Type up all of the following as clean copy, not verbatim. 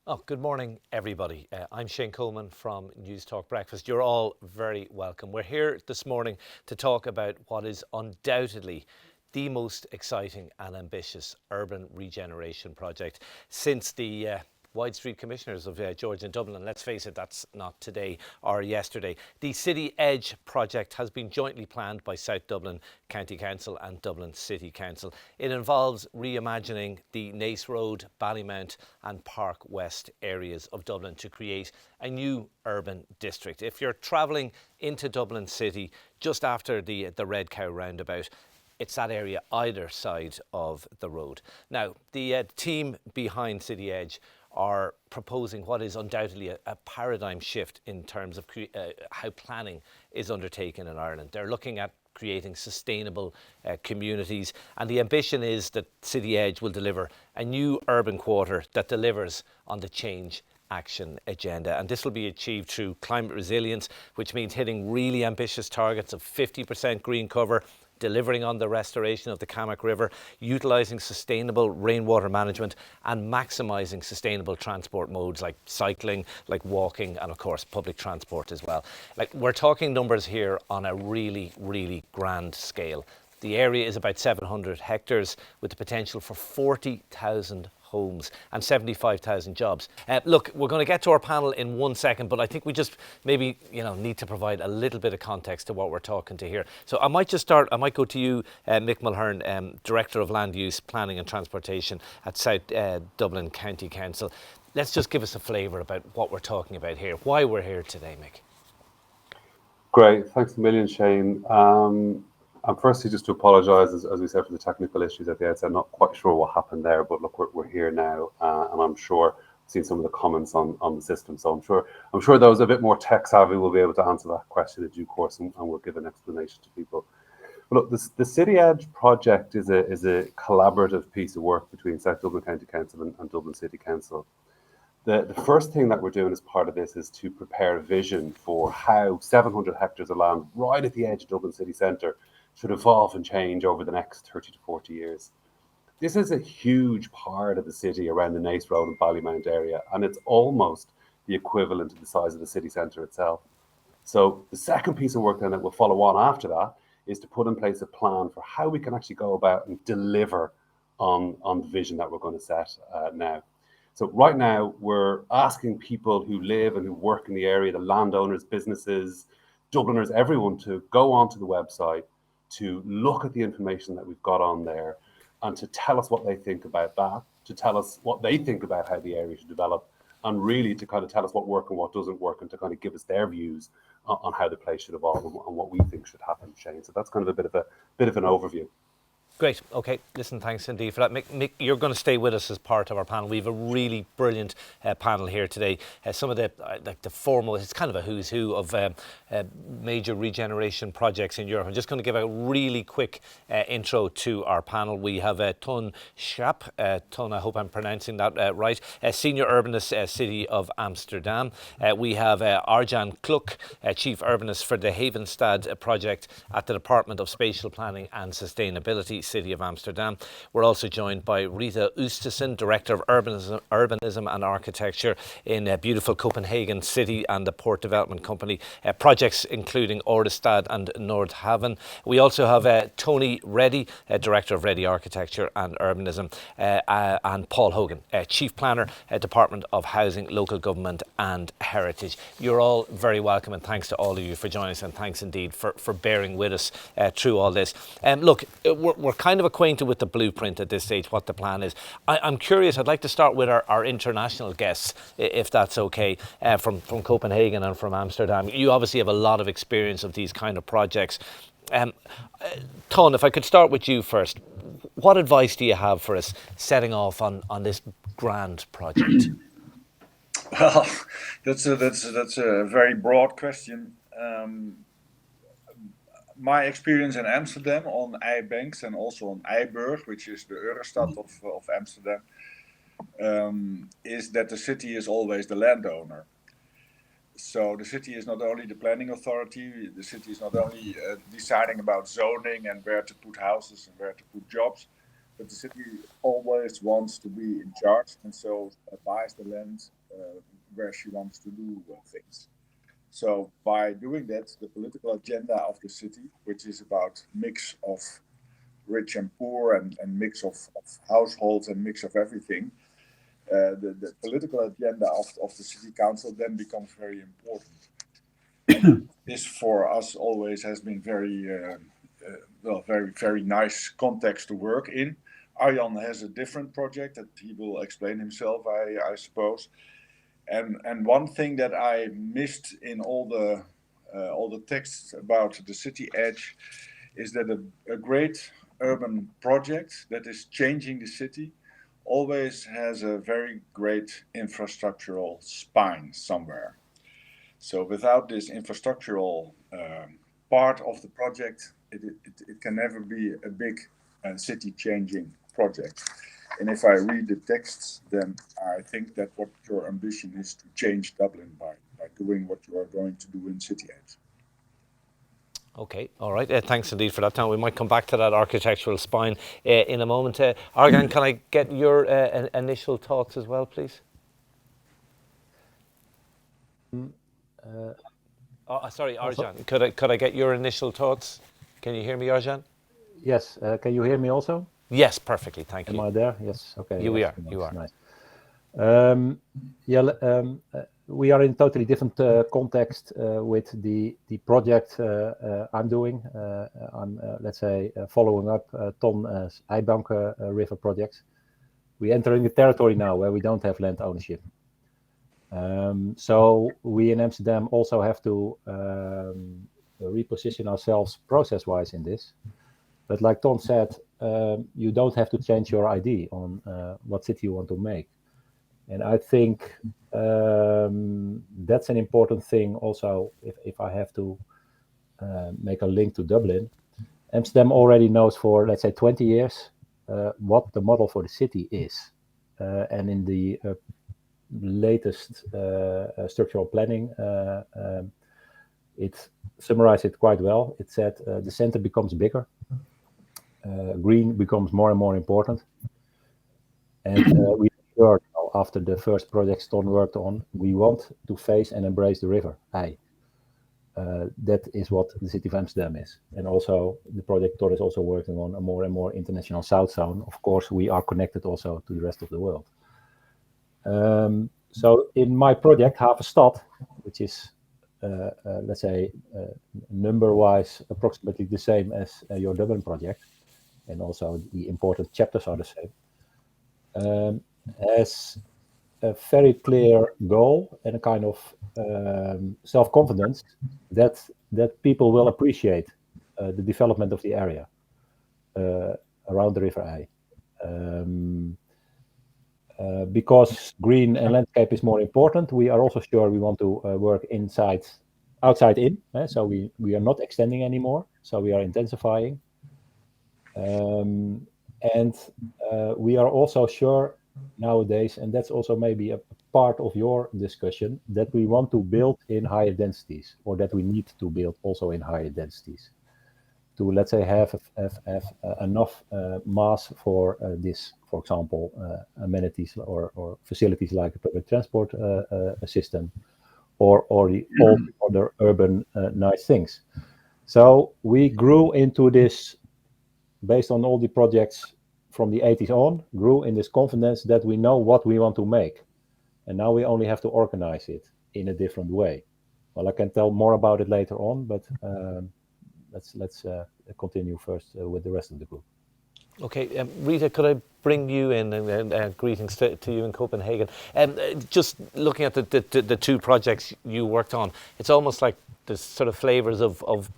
Oh, good morning, everybody. I'm Shane Coleman from News Talk Breakfast. You're all very welcome. We're here this morning to talk about what is undoubtedly the most exciting and ambitious urban regeneration project since the Wide Street Commissioners of George and Dublin. And let's face it, that's not today or yesterday. The City Edge project has been jointly planned by South Dublin County Council and Dublin City Council. It involves reimagining the Naas Road, Ballymount and Park West areas of Dublin to create a new urban district. If you're travelling into Dublin City just after the Red Cow roundabout, it's that area either side of the road. Now, the team behind City Edge are proposing what is undoubtedly a paradigm shift in terms of how planning is undertaken in Ireland. They're looking at creating sustainable communities, and the ambition is that City Edge will deliver a new urban quarter that delivers on the change action agenda, and this will be achieved through climate resilience, which means hitting really ambitious targets of 50% green cover, delivering on the restoration of the Cammack River, utilising sustainable rainwater management and maximising sustainable transport modes like cycling, like walking and of course public transport as well. Like, we're talking numbers here on a really, really grand scale. The area is about 700 hectares with the potential for 40,000 homes and 75,000 jobs. Look, we're going to get to our panel in 1 second, but I think we just maybe need to provide a little bit of context to what we're talking to here. So I might go to you, Mick Mulhern, Director of Land Use, Planning and Transportation at South Dublin County Council. Let's just give us a flavour about what we're talking about here, why we're here today, Mick. Great, thanks a million, Shane. And firstly, just to apologise, as we said, for the technical issues at the outset. I'm not quite sure what happened there, but look, we're here now, and I'm sure I've seen some of the comments on the system. So I'm sure those a bit more tech savvy will be able to answer that question in due course, and we'll give an explanation to people. But look, the City Edge project is a collaborative piece of work between South Dublin County Council and Dublin City Council. The first thing that we're doing as part of this is to prepare a vision for how 700 hectares of land right at the edge of Dublin city centre should evolve and change over the next 30 to 40 years. This is a huge part of the city around the Naas Road and Ballymount area, and it's almost the equivalent of the size of the city centre itself. So the second piece of work then that will follow on after that is to put in place a plan for how we can actually go about and deliver on the vision that we're going to set now. So right now, we're asking people who live and who work in the area, the landowners, businesses, Dubliners, everyone, to go onto the website, to look at the information that we've got on there, and to tell us what they think about that, to tell us what they think about how the area should develop, and really to kind of tell us what works and what doesn't work, and to kind of give us their views on how the place should evolve and what we think should happen, Shane. So that's kind of a bit of an overview. Great. Okay. Listen, thanks indeed for that. Mick, you're going to stay with us as part of our panel. We have a really brilliant panel here today. Some of the foremost, it's kind of a who's who of major regeneration projects in Europe. I'm just going to give a really quick intro to our panel. We have Ton Schap. Ton, I hope I'm pronouncing that right. Senior Urbanist, City of Amsterdam. We have Arjan Kluk, Chief Urbanist for the Havenstad project at the Department of Spatial Planning and Sustainability, City of Amsterdam. We're also joined by Rita Oostesen, Director of Urbanism and Architecture in beautiful Copenhagen City and the Port Development Company. Projects including Orested and Nordhaven. We also have Tony Reddy, Director of Reddy Architecture and Urbanism, and Paul Hogan, Chief Planner, Department of Housing, Local Government and Heritage. You're all very welcome, and thanks to all of you for joining us, and thanks indeed for bearing with us through all this. Look, we're kind of acquainted with the blueprint at this stage, what the plan is. I'm curious, I'd like to start with our international guests, if that's okay, from Copenhagen and from Amsterdam. You obviously have a lot of experience of these kind of projects. Ton, if I could start with you first, what advice do you have for us setting off on this grand project? Well, that's a very broad question. My experience in Amsterdam on Eibanks and also on Eiburg, which is the Eurostad of Amsterdam, is that the city is always the landowner. So the city is not only the planning authority, the city is not only deciding about zoning and where to put houses and where to put jobs, but the city always wants to be in charge, and so buys the land where she wants to do things. So by doing that, the political agenda of the city, which is about mix of rich and poor and mix of households and mix of everything, the political agenda of the city council then becomes very important. And this for us always has been very nice context to work in. Arjan has a different project that he will explain himself, I suppose. And one thing that I missed in all the texts about the city edge is that a great urban project that is changing the city always has a very great infrastructural spine somewhere. So without this infrastructural part of the project, it can never be a big city changing project. And if I read the texts, then I think that what your ambition is to change Dublin by doing what you are going to do in City Edge. Okay, all right. Thanks indeed for that, Tom. We might come back to that architectural spine in a moment. Argan, can I get your initial thoughts as well, please? Sorry, Arjan. Could I get your initial thoughts? Can you hear me, Arjan? Yes. Can you hear me also? Yes, perfectly. Thank you. Am I there? Yes. Okay. You yes, are. You are. Nice. We are in totally different context with the project I'm doing. I'm let's say following up Ton's Eibank River project. We enter in the territory now where we don't have land ownership. So we in Amsterdam also have to reposition ourselves process-wise in this. But like Ton said, you don't have to change your ID on what city you want to make. And I think that's an important thing also if I have to make a link to Dublin. Amsterdam already knows for, let's say, 20 years what the model for the city is. And in the latest structural planning, it summarized it quite well. It said the center becomes bigger. Green becomes more and more important. And we heard after the first project Ton worked on, we want to face and embrace the river. That is what the city of Amsterdam is. And also the project Ton is also working on a more and more international south zone. Of course, we are connected also to the rest of the world. So in my project, Half a Stad, which is, let's say, number-wise approximately the same as your Dublin project, and also the important chapters are the same, has a very clear goal and a kind of self-confidence that people will appreciate the development of the area around the River Eye. Because green and landscape is more important, we are also sure we want to work outside in. So we are not extending anymore, so we are intensifying. And we are also sure nowadays, and that's also maybe a part of your discussion, that we want to build in higher densities, or that we need to build also in higher densities to, let's say, have enough mass for this, for example, amenities or facilities like a public transport system, or all other urban nice things. So we grew into this, based on all the projects from the 80s on, grew in this confidence that we know what we want to make. And now we only have to organize it in a different way. Well, I can tell more about it later on, but let's continue first with the rest of the group. Okay, Rita, could I bring you in, and greetings to you in Copenhagen. Just looking at the two projects you worked on, it's almost like the sort of flavours of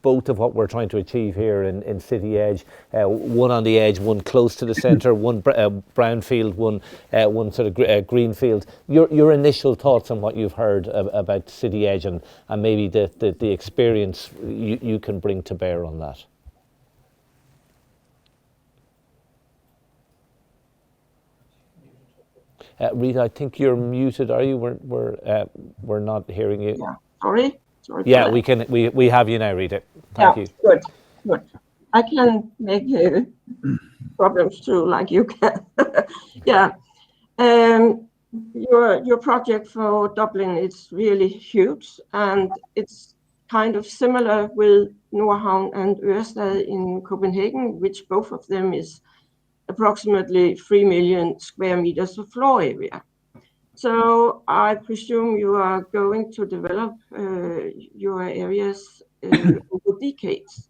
both of what we're trying to achieve here in City Edge. One on the edge, one close to the centre, one brownfield, one sort of greenfield. Your initial thoughts on what you've heard about City Edge and maybe the experience you can bring to bear on that. Rita, I think you're muted. Are you? We're not hearing you. Yeah. Sorry. Yeah, we have you now, Rita. Thank you. Good. I can make problems too, like you can. Yeah. Your project for Dublin is really huge, and it's kind of similar with Nordhavn and Ørestad in Copenhagen, which both of them is approximately 3 million square meters of floor area. So I presume you are going to develop your areas over decades.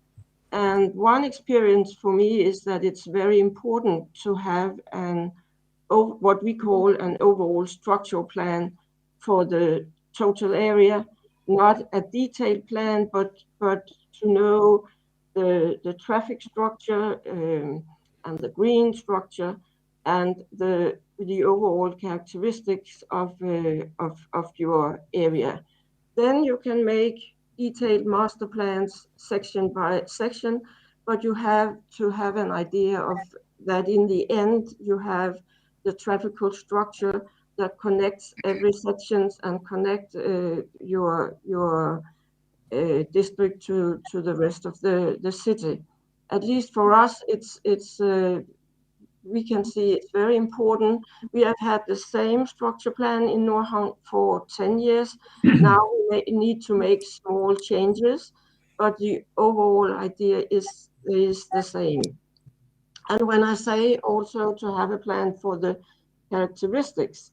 And one experience for me is that it's very important to have what we call an overall structural plan for the total area, not a detailed plan, but to know the traffic structure and the green structure and the overall characteristics of your area. Then you can make detailed master plans section by section, but you have to have an idea of that in the end you have the traffical structure that connects every sections and connect your district to the rest of the city. At least for us, it's we can see it's very important. We have had the same structure plan in Nordhavn for 10 years. Now we need to make small changes, but the overall idea is the same. And when I say also to have a plan for the characteristics,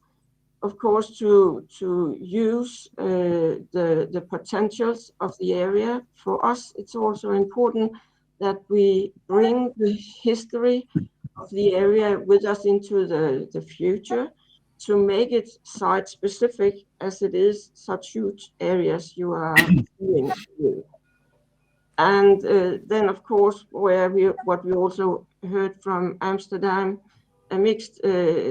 of course, to use the potentials of the area, for us, it's also important that we bring the history of the area with us into the future to make it site specific, as it is such huge areas you are dealing with. And then, of course, what we also heard from Amsterdam, a mixed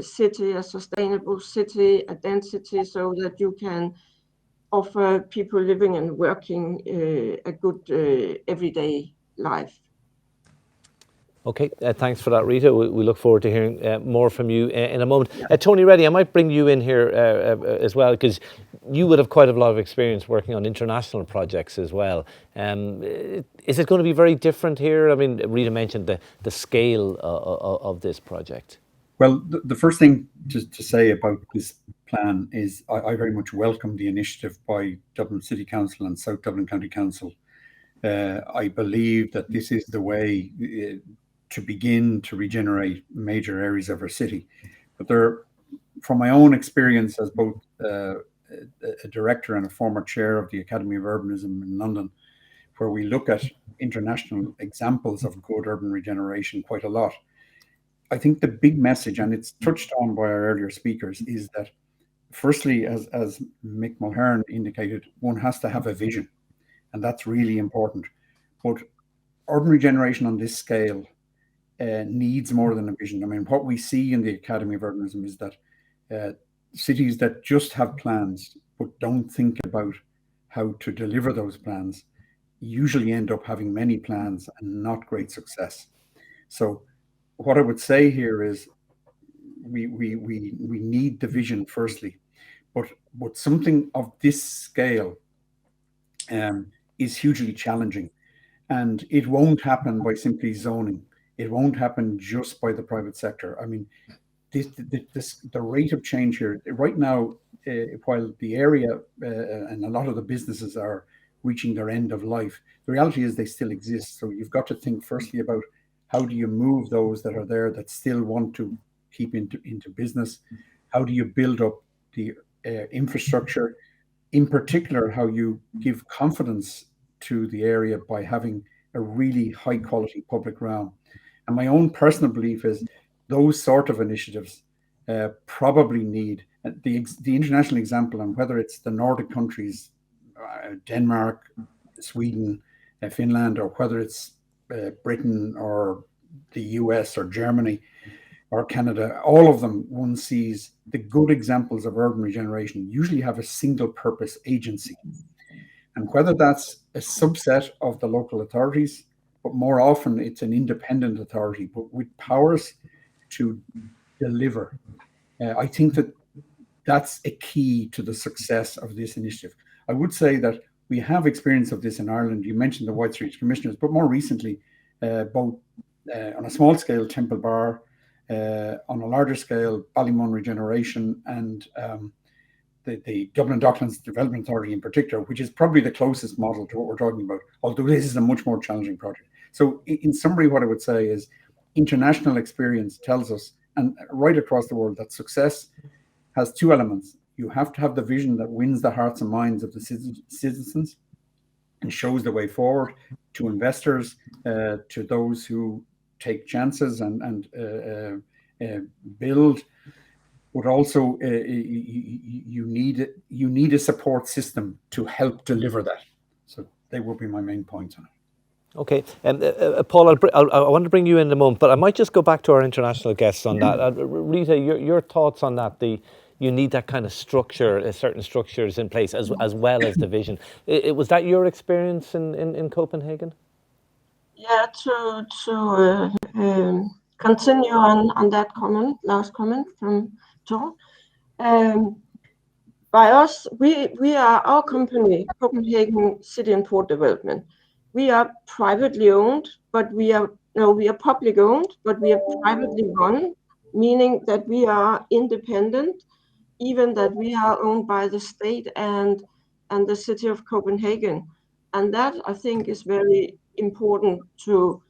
city, a sustainable city, a density, so that you can offer people living and working a good everyday life. Okay, thanks for that, Rita. We look forward to hearing more from you in a moment. Tony Reddy, I might bring you in here as well, because you would have quite a lot of experience working on international projects as well. Is it going to be very different here? I mean, Rita mentioned the scale of this project. Well, the first thing to say about this plan is I very much welcome the initiative by Dublin City Council and South Dublin County Council. I believe that this is the way to begin to regenerate major areas of our city. But from my own experience as both a director and a former chair of the Academy of Urbanism in London, where we look at international examples of good urban regeneration quite a lot, I think the big message, and it's touched on by our earlier speakers, is that firstly, as Mick Mulhern indicated, one has to have a vision, and that's really important. But urban regeneration on this scale needs more than a vision. I mean, what we see in the Academy of Urbanism is that cities that just have plans but don't think about how to deliver those plans usually end up having many plans and not great success. So what I would say here is we need the vision firstly, but something of this scale is hugely challenging, and it won't happen by simply zoning. It won't happen just by the private sector. I mean, the rate of change here right now, while the area and a lot of the businesses are reaching their end of life, the reality is they still exist. So you've got to think firstly about how do you move those that are there that still want to keep into business? How do you build up the infrastructure? In particular, how you give confidence to the area by having a really high quality public realm. And my own personal belief is those sort of initiatives probably need the international example, and whether it's the Nordic countries, Denmark, Sweden, Finland, or whether it's Britain or the US or Germany or Canada, all of them, one sees the good examples of urban regeneration usually have a single purpose agency. And whether that's a subset of the local authorities, but more often it's an independent authority, but with powers to deliver. I think that that's a key to the success of this initiative. I would say that we have experience of this in Ireland. You mentioned the White Street Commissioners, but more recently, both on a small scale, Temple Bar, on a larger scale, Ballymount Regeneration, and the Dublin Docklands Development Authority in particular, which is probably the closest model to what we're talking about, although this is a much more challenging project. So in summary, what I would say is international experience tells us, and right across the world, that success has two elements. You have to have the vision that wins the hearts and minds of the citizens and shows the way forward to investors, to those who take chances and build. But also, you need a support system to help deliver that. So they will be my main points on it. Okay, Paul, I want to bring you in a moment, but I might just go back to our international guests on that. Rita, your thoughts on that? You need that kind of structure, certain structures in place, as well as the vision. Was that your experience in Copenhagen? Yeah, to continue on that last comment from John. By us, we are our company, Copenhagen City and Port Development. We are privately owned, but we are public owned, but we are privately run, meaning that we are independent, even that we are owned by the state and the city of Copenhagen. And that, I think, is very important to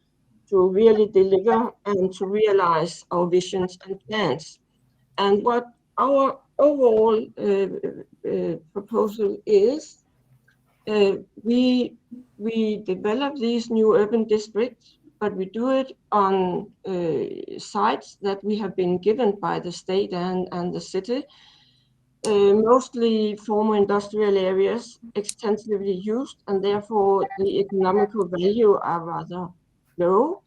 really deliver and to realize our visions and plans. And what our overall proposal is, we develop these new urban districts, but we do it on sites that we have been given by the state and the city, mostly former industrial areas, extensively used, and therefore the economical value are rather low.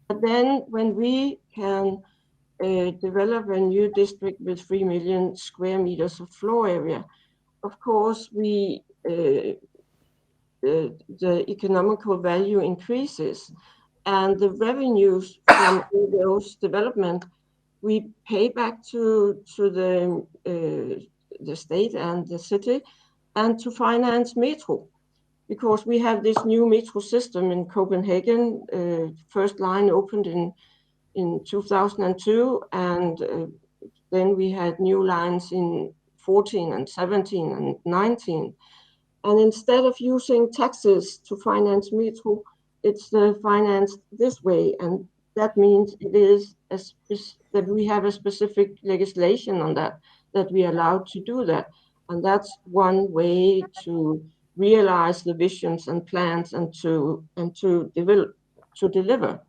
But then when we can develop a new district with 3 million square meters of floor area, of course, the economical value increases, and the revenues from those development we pay back to the state and the city, and to finance metro, because we have this new metro system in Copenhagen. First line opened in 2002, and then we had new lines in 14 and 17 and 19. And instead of using taxes to finance metro, it's financed this way. And that means it is that we have a specific legislation on that we are allowed to do that. And that's one way to realize the visions and plans and to deliver.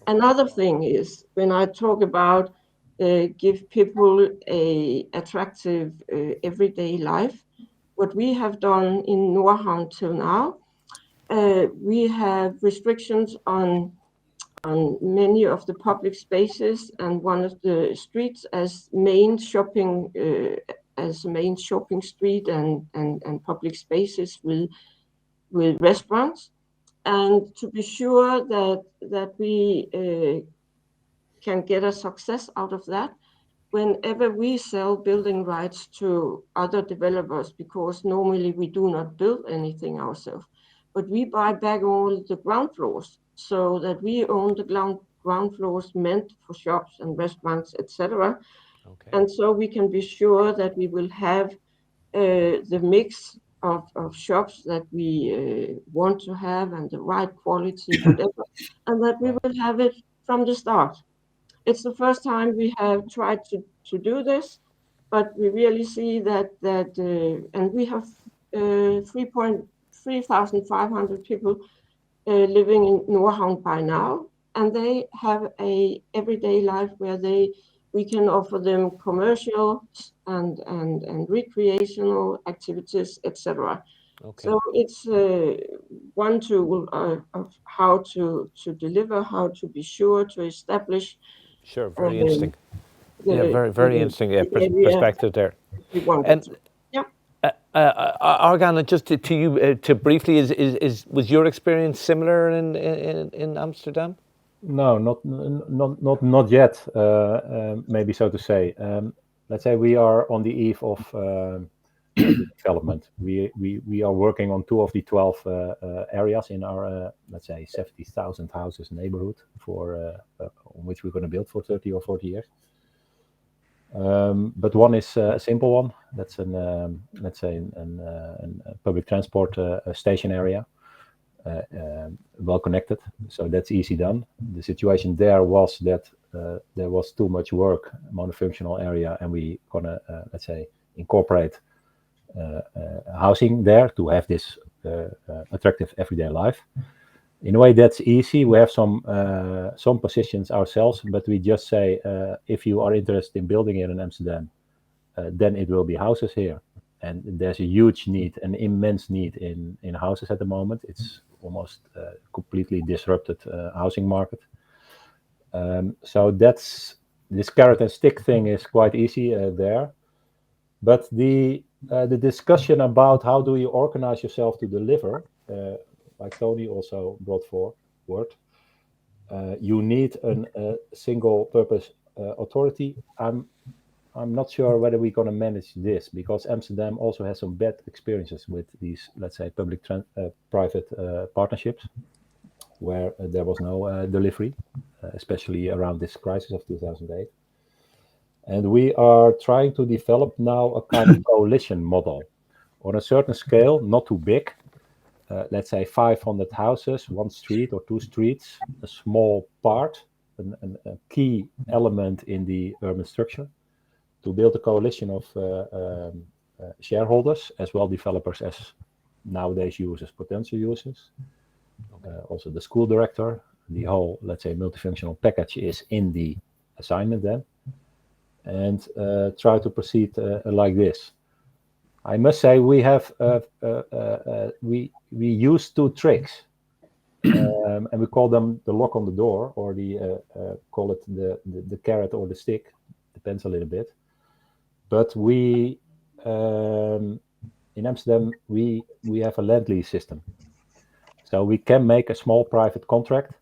Another thing is, when I talk about give people a attractive everyday life, what we have done in Nordhavn till now, we have restrictions on many of the public spaces, and one of the streets as main shopping street and public spaces with restaurants. And to be sure that we can get a success out of that, whenever we sell building rights to other developers, because normally we do not build anything ourselves, but we buy back all the ground floors, so that we own the ground floors meant for shops and restaurants, etc. Okay. And so we can be sure that we will have the mix of shops that we want to have, and the right quality, whatever, and that we will have it from the start. It's the first time we have tried to do this, but we really see that and we have 3,500 people living in Nordhavn by now, and they have a everyday life where we can offer them commercial and recreational activities, etc. Okay. So it's one tool of how to deliver, how to be sure to establish. Sure, very interesting. Very interesting perspective there. Argan, just to you, to briefly, was your experience similar in Amsterdam? No, not yet. Maybe so to say. Let's say we are on the eve of development. We are working on 2 of the 12 areas in our let's say 70,000 houses neighborhood for on which we're going to build for 30 or 40 years. But one is a simple one. That's an let's say a public transport station area, well connected. So that's easy done. The situation there was that there was too much work, monofunctional area, and we gonna let's say incorporate housing there to have this attractive everyday life. In a way, that's easy. We have some positions ourselves, but we just say if you are interested in building here in Amsterdam, then it will be houses here. And there's a huge need, an immense need in houses at the moment. It's almost completely disrupted housing market. So that's this carrot and stick thing is quite easy there. But the discussion about how do you organize yourself to deliver, like Tony also brought forward, you need a single purpose authority. I'm not sure whether we're going to manage this, because Amsterdam also has some bad experiences with these, let's say, public-private partnerships, where there was no delivery, especially around this crisis of 2008. And we are trying to develop now a kind of coalition model on a certain scale, not too big. Let's say 500 houses, 1 street or 2 streets, a small part, a key element in the urban structure, to build a coalition of shareholders, as well developers as nowadays users, potential users. Also the school director, the whole, let's say, multifunctional package is in the assignment then. And try to proceed like this. I must say we have we use 2 tricks, and we call them the lock on the door, or the call it the carrot or the stick, depends a little bit. But we in Amsterdam we have a land lease system, so we can make a small private contract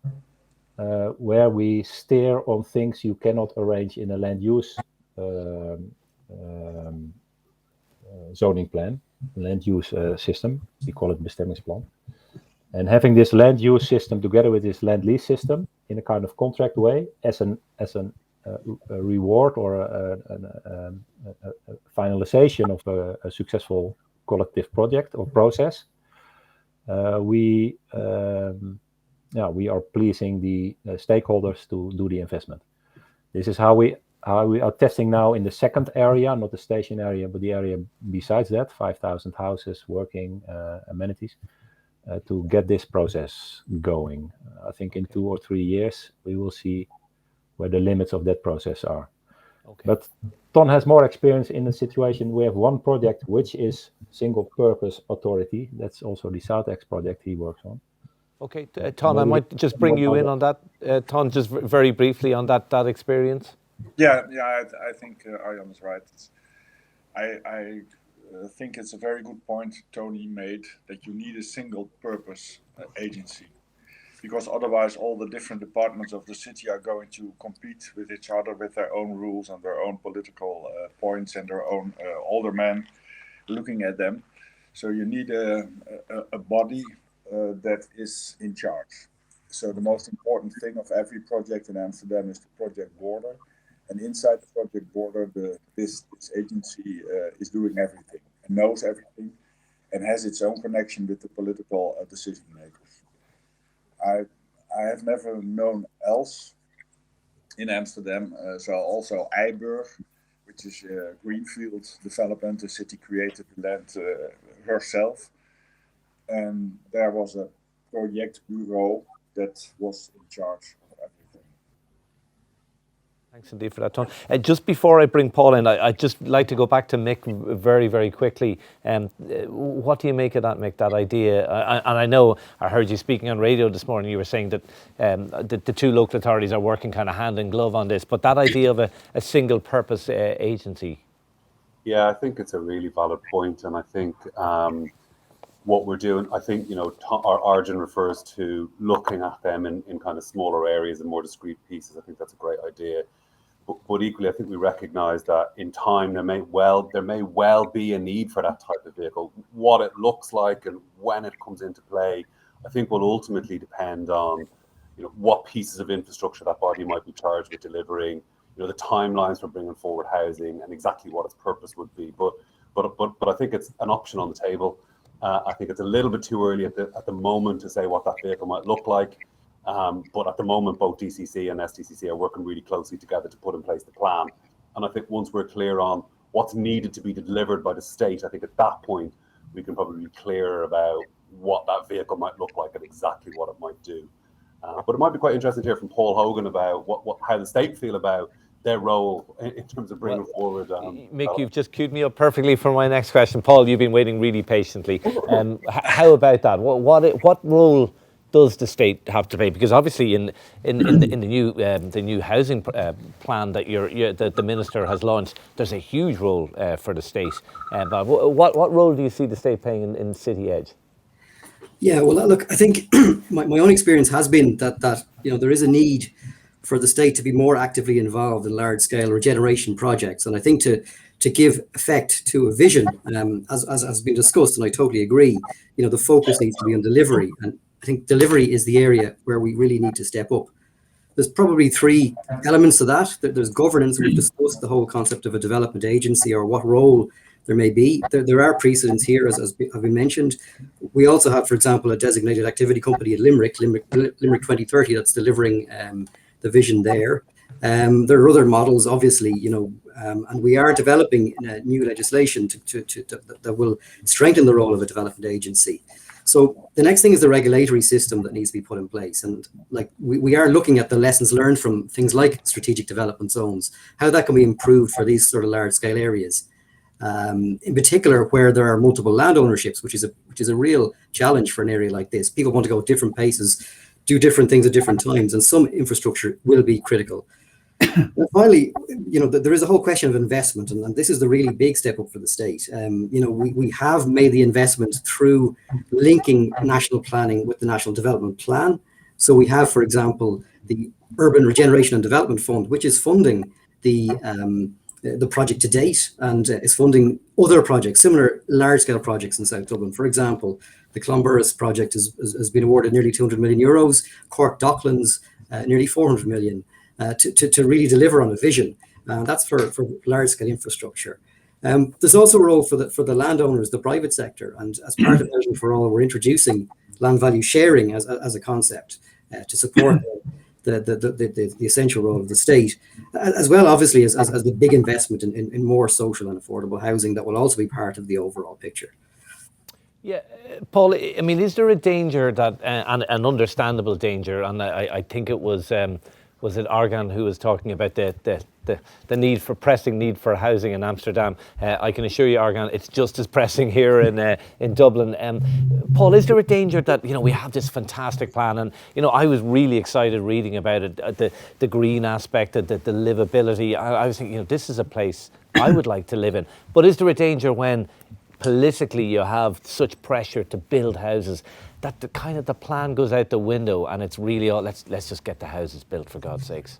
where we steer on things you cannot arrange in a land use zoning plan, land use system. We call it bestemmingsplan. And having this land use system together with this land lease system in a kind of contract way, as a reward or a finalization of a successful collective project or process, we are pleasing the stakeholders to do the investment. This is how we are testing now in the second area, not the station area, but the area besides that, 5,000 houses, working amenities, to get this process going. I think in 2 or 3 years, we will see where the limits of that process are. Okay. But Ton has more experience in the situation. We have one project, which is single purpose authority. That's also the Southex project he works on. Okay, Ton, I might just bring you in on that. Ton, just very briefly on that experience. Yeah, I think Arjan is right. I think it's a very good point Tony made, that you need a single purpose agency, because otherwise all the different departments of the city are going to compete with each other with their own rules and their own political points and their own aldermen looking at them. So you need a body that is in charge. So the most important thing of every project in Amsterdam is the project border. And inside the project border, this agency is doing everything and knows everything and has its own connection with the political decision makers. I have never known else in Amsterdam. So also Eiburg, which is a greenfield development, the city created the land herself. And there was a project bureau that was in charge of everything. Thanks indeed for that, Ton. Just before I bring Paul in, I'd just like to go back to Mick very, very quickly. What do you make of that, Mick, that idea? And I know I heard you speaking on radio this morning, you were saying that the 2 local authorities are working kind of hand in glove on this, but that idea of a single purpose agency. Yeah, I think it's a really valid point, and I think what we're doing, I think, our Arjan refers to looking at them in kind of smaller areas and more discrete pieces. I think that's a great idea. but equally, I think we recognise that in time there may well be a need for that type of vehicle. What it looks like and when it comes into play, I think will ultimately depend on, what pieces of infrastructure that body might be charged with delivering, the timelines for bringing forward housing, and exactly what its purpose would be. But I think it's an option on the table. I think it's a little bit too early at the moment to say what that vehicle might look like. But at the moment, both DCC and SDCC are working really closely together to put in place the plan. And I think once we're clear on what's needed to be delivered by the state, I think at that point we can probably be clearer about what that vehicle might look like and exactly what it might do. But it might be quite interesting to hear from Paul Hogan about how the state feel about their role in terms of bringing forward. Mick, you've just queued me up perfectly for my next question. Paul, you've been waiting really patiently. How about that? What role does the state have to play? Because obviously in the new housing plan that the minister has launched, there's a huge role for the state. But what role do you see the state playing in City Edge? Yeah, well, look, I think my own experience has been that there is a need for the state to be more actively involved in large-scale regeneration projects, and I think to give effect to a vision, as has been discussed, and I totally agree. The focus needs to be on delivery, and I think delivery is the area where we really need to step up. There's probably three elements to that. There's governance. We've discussed the whole concept of a development agency or what role there may be. There are precedents here, as have been mentioned. We also have, for example, a designated activity company at Limerick 2030, that's delivering the vision there. There are other models, obviously, and we are developing new legislation that will strengthen the role of a development agency. So the next thing is the regulatory system that needs to be put in place. And we are looking at the lessons learned from things like strategic development zones, how that can be improved for these sort of large scale areas. In particular, where there are multiple land ownerships, which is a real challenge for an area like this. People want to go at different paces, do different things at different times, and some infrastructure will be critical. And finally, there is a whole question of investment, and this is the really big step up for the state. We have made the investment through linking national planning with the National Development Plan. So we have, for example, the Urban Regeneration and Development Fund, which is funding the project to date, and is funding other projects, similar large-scale projects in South Dublin. For example, the Clonburris project has been awarded nearly 200 million euros, Cork Docklands nearly 400 million, to really deliver on a vision. That's for large-scale infrastructure. There's also a role for the landowners, the private sector, and as part of Housing for All, we're introducing land value sharing as a concept to support the essential role of the state, as well, obviously, as the big investment in more social and affordable housing that will also be part of the overall picture. Yeah, Paul, I mean, is there a danger that, an understandable danger, and I think it was it Argan who was talking about the pressing need for housing in Amsterdam? I can assure you, Argan, it's just as pressing here in Dublin. Paul, is there a danger that we have this fantastic plan, and I was really excited reading about it, the green aspect, the livability. I was thinking, this is a place I would like to live in. But is there a danger when politically you have such pressure to build houses that the plan goes out the window and it's really all let's just get the houses built, for God's sakes?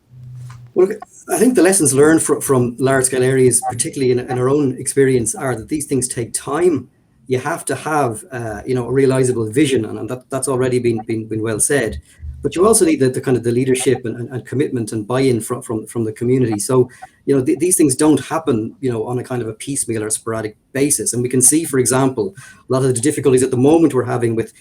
Well, I think the lessons learned from large scale areas, particularly in our own experience, are that these things take time. You have to have a realizable vision, and that's already been well said. But you also need the kind of the leadership and commitment and buy-in from the community. So, these things don't happen, on a kind of a piecemeal or sporadic basis. And we can see, for example, a lot of the difficulties at the moment we're having with,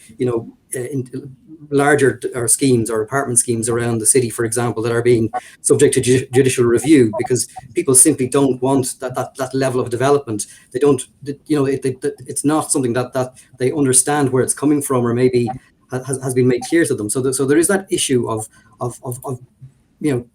larger schemes or apartment schemes around the city, for example, that are being subject to judicial review because people simply don't want that level of development. They don't, it's not something that they understand where it's coming from, or maybe has been made clear to them. So there is that issue of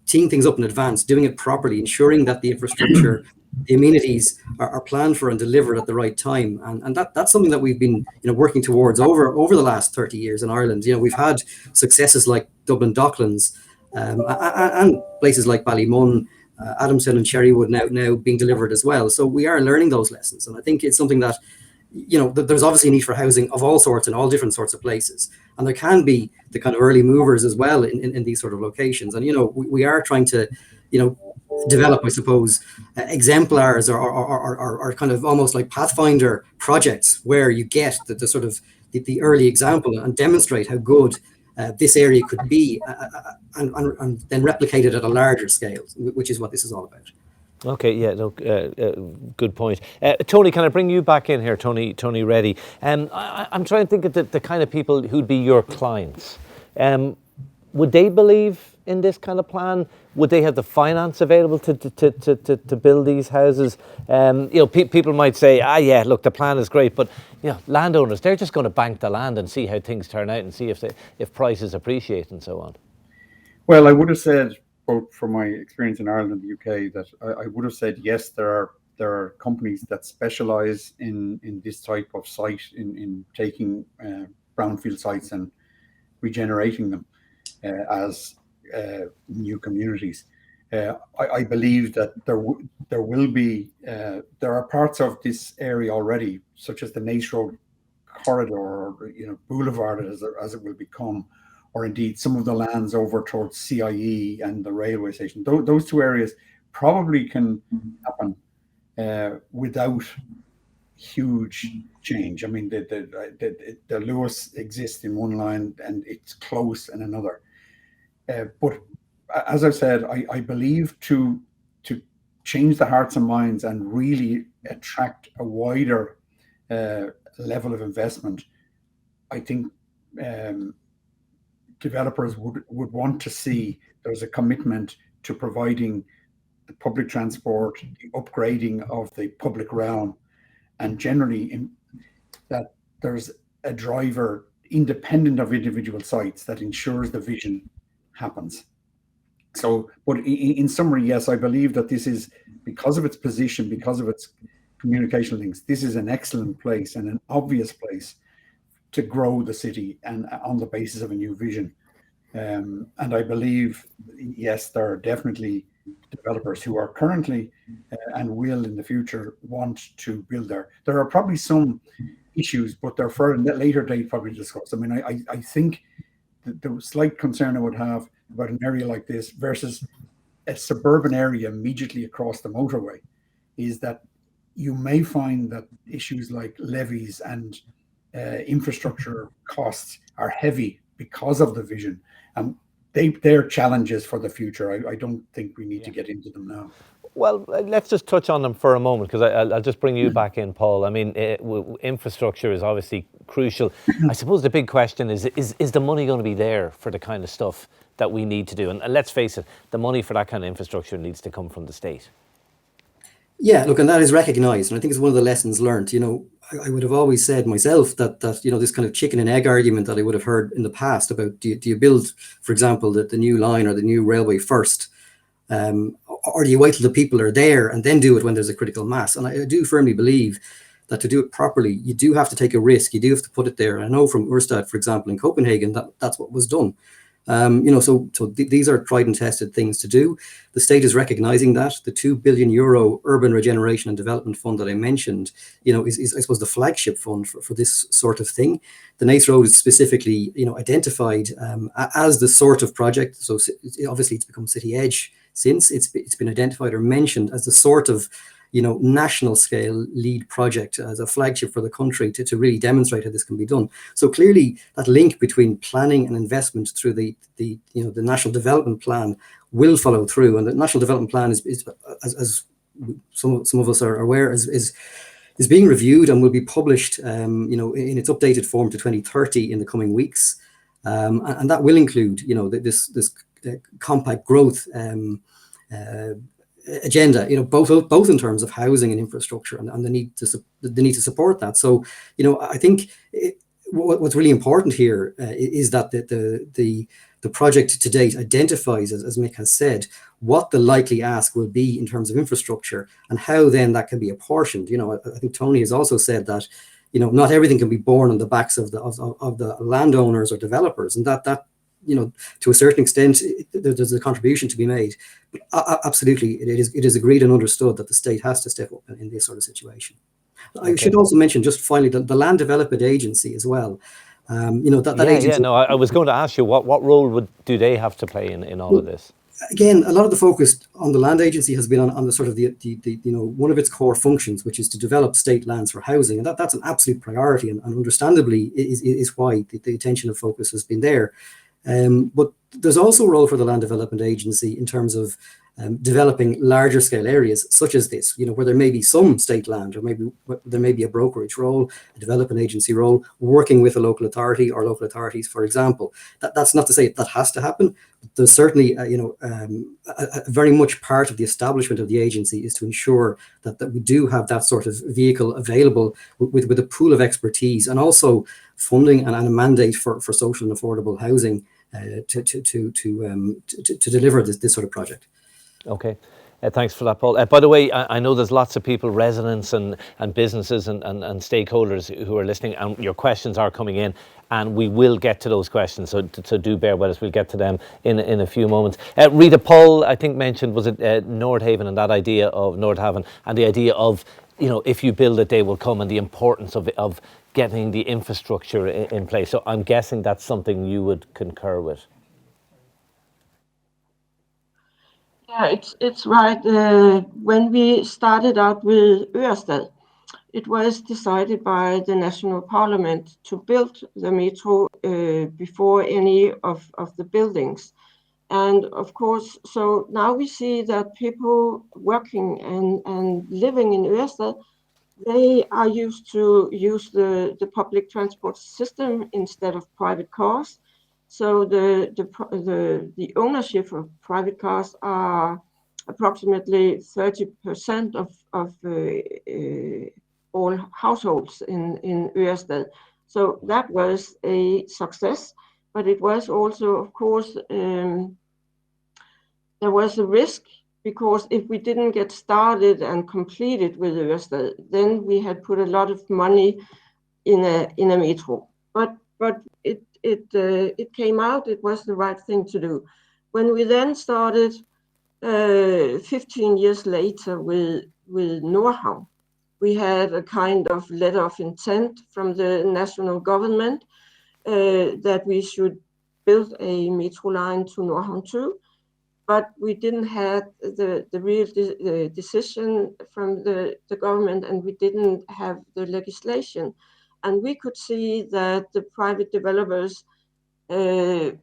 teeing things up in advance, doing it properly, ensuring that the infrastructure, the amenities are planned for and delivered at the right time. And that's something that we've been working towards over the last 30 years in Ireland. We've had successes like Dublin Docklands and places like Ballymount, Adamstown and Cherrywood now being delivered as well. So we are learning those lessons. And I think it's something that there's obviously a need for housing of all sorts in all different sorts of places. And there can be the kind of early movers as well in these sort of locations. And, we are trying to, develop, I suppose, exemplars or kind of almost like pathfinder projects where you get the sort of the early example and demonstrate how good this area could be, and then replicate it at a larger scale, which is what this is all about. Okay, yeah, no, good point. Tony, can I bring you back in here, Tony Reddy? I'm trying to think of the kind of people who'd be your clients. Would they believe in this kind of plan? Would they have the finance available to build these houses? People might say, yeah, look, the plan is great, but landowners, they're just going to bank the land and see how things turn out and see if prices appreciate and so on. Well, I would have said, both from my experience in Ireland and the UK, that I would have said yes. There are companies that specialise in this type of site, in taking brownfield sites and regenerating them as new communities. I believe that there will be there are parts of this area already, such as the Naas Road corridor, or boulevard as it will become, or indeed some of the lands over towards CIE and the railway station. Those two areas probably can happen without huge change. I mean, the Lewis exists in one line and it's close in another. But as I've said, I believe to change the hearts and minds and really attract a wider level of investment, I think developers would want to see there's a commitment to providing the public transport, the upgrading of the public realm, and generally that there's a driver independent of individual sites that ensures the vision happens. So, but in summary, yes, I believe that this is, because of its position, because of its communication links, this is an excellent place and an obvious place to grow the city, and on the basis of a new vision. And I believe, yes, there are definitely developers who are currently and will in the future want to build there. There are probably some issues, but they're for a later date probably discussed. I mean, I think the slight concern I would have about an area like this versus a suburban area immediately across the motorway is that you may find that issues like levies and infrastructure costs are heavy because of the vision, and they're challenges for the future. I don't think we need to get into them now. Well, let's just touch on them for a moment, because I'll just bring you back in, Paul. I mean, infrastructure is obviously crucial. I suppose the big question is the money going to be there for the kind of stuff that we need to do? And let's face it, the money for that kind of infrastructure needs to come from the state. Yeah, look, and that is recognised, and I think it's one of the lessons learned. I would have always said myself that this kind of chicken and egg argument that I would have heard in the past about do you build, for example, the new line or the new railway first, or do you wait till the people are there and then do it when there's a critical mass? And I do firmly believe that to do it properly, you do have to take a risk. You do have to put it there. And I know from Ørsted, for example, in Copenhagen, that's what was done. So these are tried and tested things to do. The state is recognizing that. The €2 billion urban regeneration and development fund that I mentioned, is I suppose the flagship fund for this sort of thing. The Naas Road is specifically, identified as the sort of project. So obviously it's become City Edge since it's been identified or mentioned as the sort of national scale lead project, as a flagship for the country to really demonstrate how this can be done. So clearly that link between planning and investment through the National Development Plan will follow through. And the National Development Plan is as some of us are aware, is being reviewed and will be published in its updated form to 2030 in the coming weeks. And that will include this compact growth agenda, both in terms of housing and infrastructure, and the need to support that. So, I think what's really important here is that the project to date identifies, as Mick has said, what the likely ask will be in terms of infrastructure and how then that can be apportioned. I think Tony has also said that not everything can be borne on the backs of the landowners or developers, and that to a certain extent, there's a contribution to be made. But absolutely, it is agreed and understood that the state has to step up in this sort of situation. Okay. I should also mention, just finally, the Land Development Agency as well. That agency. I was going to ask you, what role do they have to play in all of this? again, a lot of the focus on the land agency has been on the sort of the one of its core functions, which is to develop state lands for housing, and that's an absolute priority, and understandably is why the attention of focus has been there. But there's also a role for the Land Development Agency in terms of developing larger scale areas such as this, where there may be some state land, or maybe there may be a brokerage role, a development agency role, working with a local authority or local authorities, for example. That's not to say that has to happen. There's certainly, very much part of the establishment of the agency is to ensure that we do have that sort of vehicle available with a pool of expertise, and also funding and a mandate for social and affordable housing to deliver this sort of project. Okay. Thanks for that, Paul. By the way, I know there's lots of people, residents and businesses and stakeholders who are listening, and your questions are coming in, and we will get to those questions, so do bear with us. We'll get to them in a few moments. Rita, Paul, I think, mentioned, was it Nordhaven, and that idea of Nordhaven, and the idea of, if you build it, they will come, and the importance of getting the infrastructure in place. So I'm guessing that's something you would concur with. Yeah, it's right. When we started out with Ørestad, it was decided by the National Parliament to build the metro before any of the buildings. And of course, so now we see that people working and living in Ørestad, they are used to use the public transport system instead of private cars. So the ownership of private cars are approximately 30% of all households in Ørestad. So that was a success, but it was also, of course, there was a risk, because if we didn't get started and completed with Ørestad, then we had put a lot of money in a metro. But it came out, it was the right thing to do. When we then started 15 years later with Nordhavn, we had a kind of letter of intent from the national government that we should build a metro line to Nordhavn too, but we didn't have the real decision from the government, and we didn't have the legislation. And we could see that the private developers, they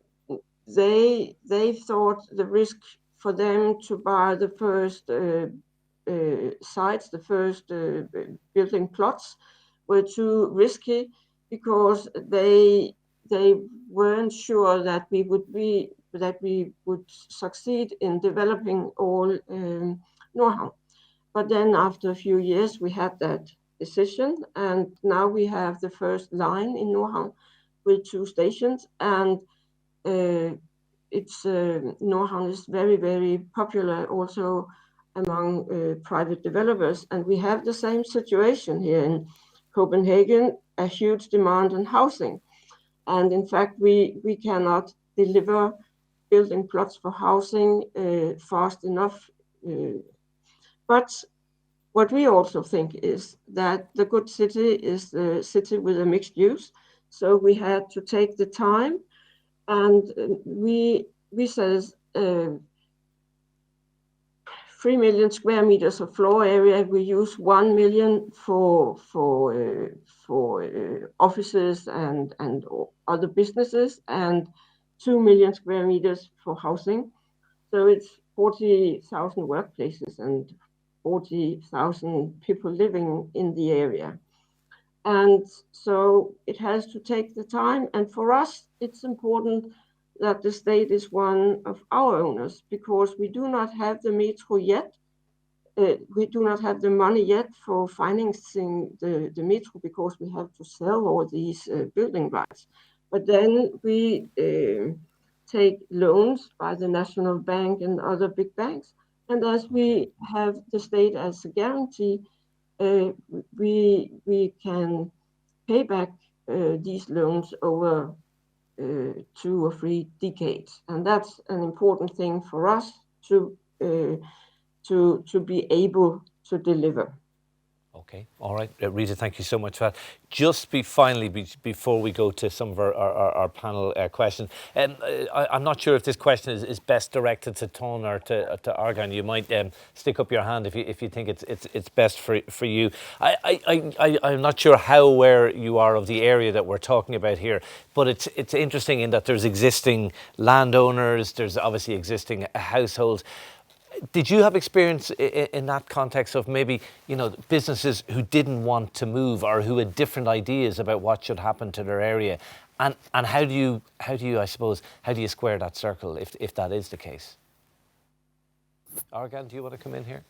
thought the risk for them to buy the first sites, the first building plots, were too risky, because they weren't sure that we would succeed in developing all Nordhavn. But then after a few years, we had that decision, and now we have the first line in Nordhavn with 2 stations, and Nordhavn is very, very popular also among private developers. And we have the same situation here in Copenhagen, a huge demand on housing. And in fact, we cannot deliver building plots for housing fast enough. But what we also think is that the good city is the city with a mixed use. So we had to take the time, and we says 3 million square meters of floor area. We use 1 million for offices and other businesses, and 2 million square meters for housing. So it's 40,000 workplaces and 40,000 people living in the area. And so it has to take the time. And for us, it's important that the state is one of our owners, because we do not have the metro yet. We do not have the money yet for financing the metro, because we have to sell all these building rights. But then we take loans by the National Bank and other big banks. And as we have the state as a guarantee, we can pay back these loans over 2 or 3 decades. And that's an important thing for us to be able to deliver. Okay, all right. Rita, thank you so much for that. Just before we go to some of our panel questions, I'm not sure if this question is best directed to Ton or to Argan. You might stick up your hand if you think it's best for you. I'm not sure how aware you are of the area that we're talking about here, but it's interesting in that there's existing landowners, there's obviously existing households. Did you have experience in that context of maybe, businesses who didn't want to move or who had different ideas about what should happen to their area? And how do you square that circle if that is the case? Argan, do you want to come in here?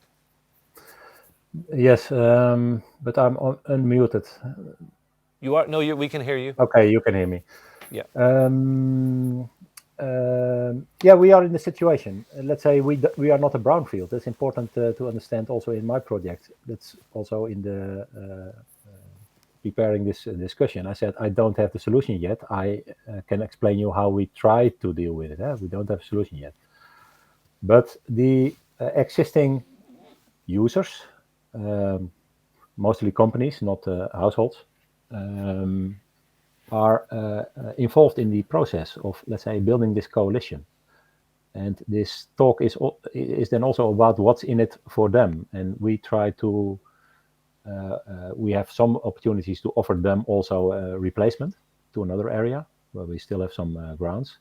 Yes, but I'm unmuted. You are? No, we can hear you. Okay, you can hear me. Yeah. We are in the situation. Let's say we are not a brownfield. That's important to understand also in my project. That's also in the preparing this discussion. I said I don't have the solution yet. I can explain you how we try to deal with it. We don't have a solution yet. But the existing users, mostly companies, not households, are involved in the process of, let's say, building this coalition. And this talk is then also about what's in it for them. And we try to, we have some opportunities to offer them also a replacement to another area where we still have some grounds.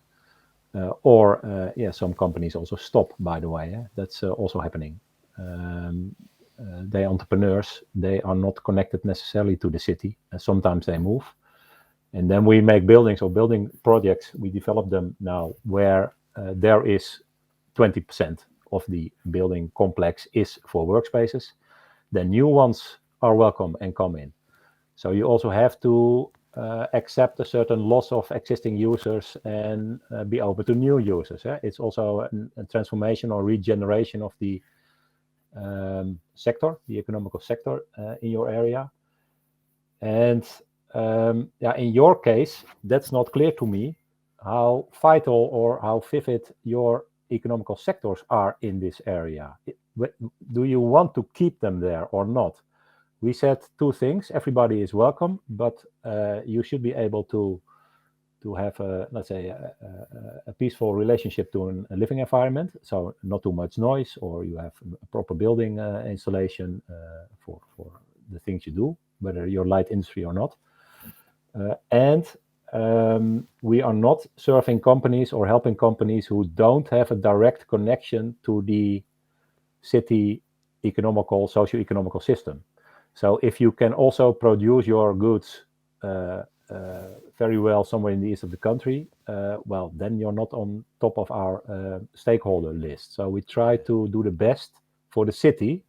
Some companies also stop, by the way. That's also happening. They entrepreneurs, they are not connected necessarily to the city. Sometimes they move. And then we make buildings or building projects. We develop them now where there is 20% of the building complex is for workspaces. The new ones are welcome and come in. So you also have to accept a certain loss of existing users and be open to new users. It's also a transformation or regeneration of the sector, the economical sector in your area. And in your case, that's not clear to me how vital or how vivid your economical sectors are in this area. Do you want to keep them there or not? We said two things. Everybody is welcome, but you should be able to have a peaceful relationship to a living environment. So not too much noise, or you have a proper building installation for the things you do, whether you're light industry or not. We are not serving companies or helping companies who don't have a direct connection to the city socio-economical system. So if you can also produce your goods very well somewhere in the east of the country, then you're not on top of our stakeholder list. So we try to do the best for the city.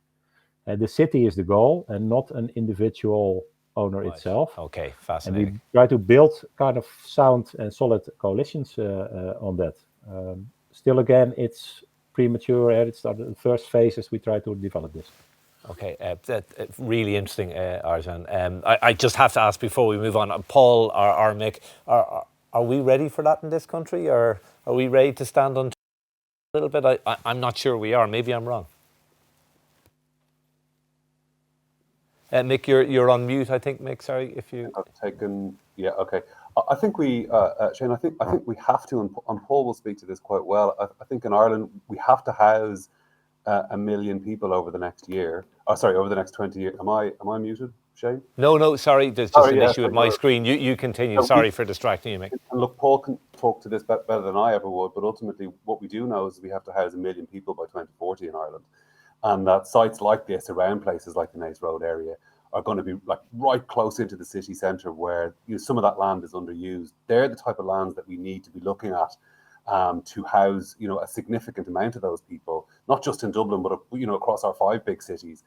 The city is the goal and not an individual owner itself. Okay, fascinating. And we try to build kind of sound and solid coalitions on that. Still, again, it's premature. It's the first phases we try to develop this. Okay, really interesting, Arjan. I just have to ask before we move on, Paul or Mick, are we ready for that in this country, or are we ready to stand on a little bit? I'm not sure we are. Maybe I'm wrong. Mick, you're on mute, I think. Mick, sorry if you. I've taken. Yeah. Okay. I think we, Shane. I think we have to, and Paul will speak to this quite well. I think in Ireland we have to house 1 million people over the next year. Over the next 20 years. Am I muted, Shane? No. Sorry, there's just an issue with my screen. You continue. Sorry for distracting you, Mick. And look, Paul can talk to this better than I ever would. But ultimately, what we do know is we have to house 1 million people by 2040 in Ireland. And that sites like this around places like the Naas Road area are going to be like right close into the city centre where some of that land is underused. They're the type of lands that we need to be looking at to house a significant amount of those people, not just in Dublin, but across our 5 big cities.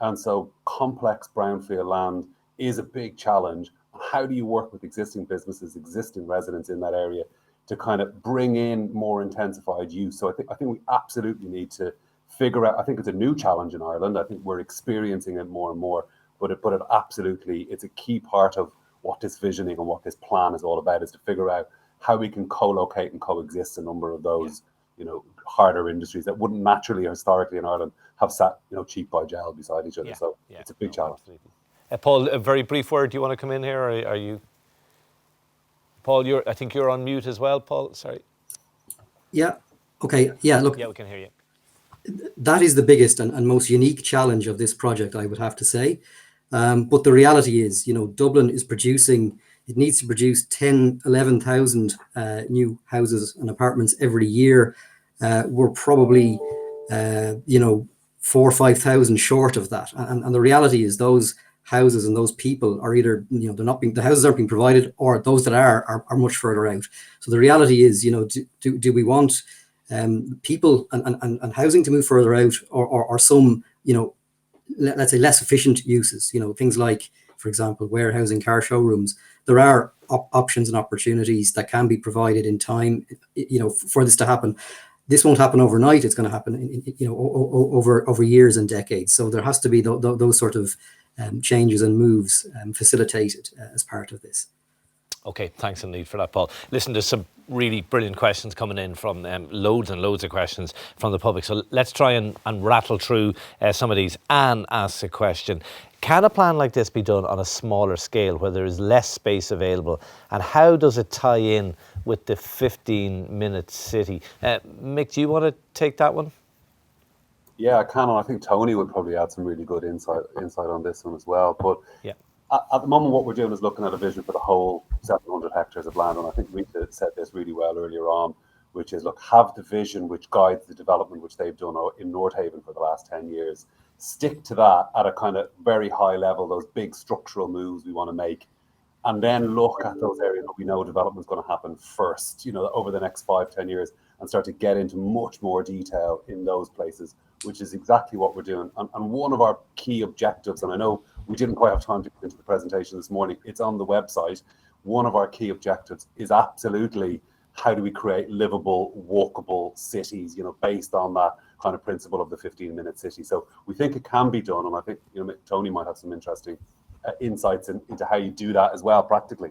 And so complex brownfield land is a big challenge. How do you work with existing businesses, existing residents in that area to kind of bring in more intensified use? So I think we absolutely need to figure out. I think it's a new challenge in Ireland. I think we're experiencing it more and more, but it absolutely, it's a key part of what this visioning and what this plan is all about, is to figure out how we can co-locate and coexist a number of those, harder industries that wouldn't naturally historically in Ireland have sat, cheek by jowl beside each other. So it's a big challenge. Absolutely. Paul, a very brief word. Do you want to come in here, or are you? Paul, I think you're on mute as well, Paul. Sorry. Yeah. Okay. Yeah. Look. Yeah, we can hear you. That is the biggest and most unique challenge of this project, I would have to say. But the reality is, Dublin is producing. It needs to produce 10, 11,000 new houses and apartments every year. We're probably, 4,000 or 5,000 short of that. And the reality is those houses and those people are either, the houses aren't being provided, or those that are much further out. So the reality is, do we want people and housing to move further out, or some, let's say less efficient uses, things like, for example, warehousing, car showrooms. There are options and opportunities that can be provided in time, for this to happen. This won't happen overnight. It's going to happen, over years and decades. So there has to be those sort of changes and moves facilitated as part of this. Okay, thanks indeed for that, Paul. Listen, there's some really brilliant questions coming in from loads and loads of questions from the public. So let's try and rattle through some of these. Anne asks a question. Can a plan like this be done on a smaller scale where there is less space available? And how does it tie in with the 15-minute city? Mick, do you want to take that one? Yeah, I can. And I think Tony would probably add some really good insight on this one as well. But yeah. At the moment, what we're doing is looking at a vision for the whole 700 hectares of land. And I think Rita said this really well earlier on, which is, look, have the vision which guides the development which they've done in Northaven for the last 10 years. Stick to that at a kind of very high level, those big structural moves we want to make. And then look at those areas that we know development is going to happen first, over the next 5-10 years, and start to get into much more detail in those places, which is exactly what we're doing. And one of our key objectives, and I know we didn't quite have time to get into the presentation this morning, it's on the website. One of our key objectives is absolutely how do we create livable, walkable cities, based on that kind of principle of the 15-minute city. So we think it can be done, and I think Tony might have some interesting insights into how you do that as well practically.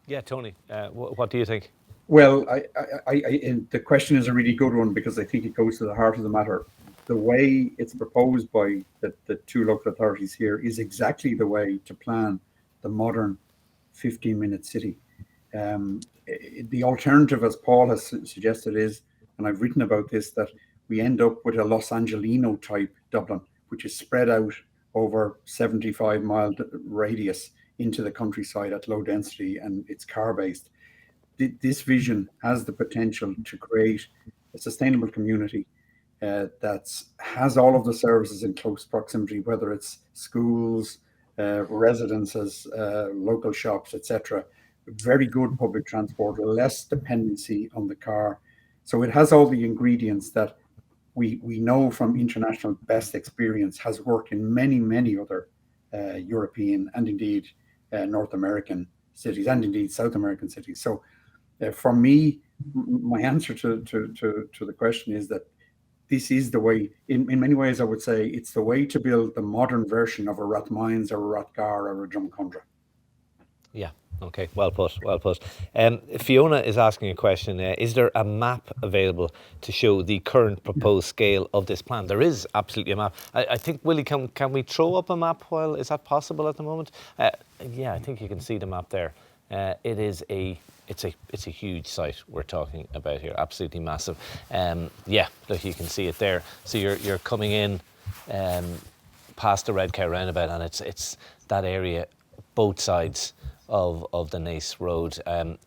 Yeah, Tony, what do you think? Well, the question is a really good one, because I think it goes to the heart of the matter. The way it's proposed by the two local authorities here is exactly the way to plan the modern 15-minute city. The alternative, as Paul has suggested, is, and I've written about this, that we end up with a Los Angelino type Dublin, which is spread out over 75-mile radius into the countryside at low density, and it's car-based. This vision has the potential to create a sustainable community that has all of the services in close proximity, whether it's schools, residences, local shops, etc. Very good public transport, less dependency on the car. So it has all the ingredients that we know from international best experience has worked in many, many other European and indeed North American cities, and indeed South American cities. So for me, my answer to the question is that this is the way. In many ways, I would say it's the way to build the modern version of a Rathmines or a Rathgar or a Drumcondra. Yeah. Okay. Well put. Well put. Fiona is asking a question. Is there a map available to show the current proposed scale of this plan? There is absolutely a map. I think, Willie, can we throw up a map? Well, is that possible at the moment? Yeah, I think you can see the map there. It's a huge site we're talking about here. Absolutely massive. Yeah, look, you can see it there. So you're coming in past the Red Cow roundabout, and it's that area, both sides of the Naas Road.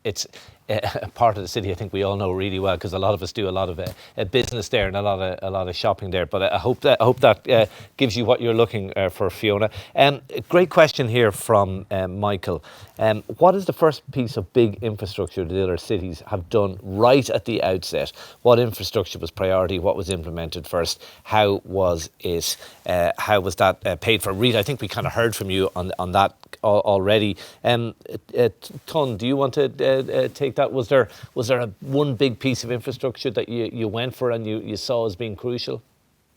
It's a part of the city I think we all know really well, because a lot of us do a lot of business there and a lot of shopping there. But I hope that gives you what you're looking for, Fiona. Great question here from Michael. What is the first piece of big infrastructure the other cities have done right at the outset? What infrastructure was priority? What was implemented first? How was it? How was that paid for? Rita, I think we kind of heard from you on that already. Ton, do you want to take that? Was there one big piece of infrastructure that you went for and you saw as being crucial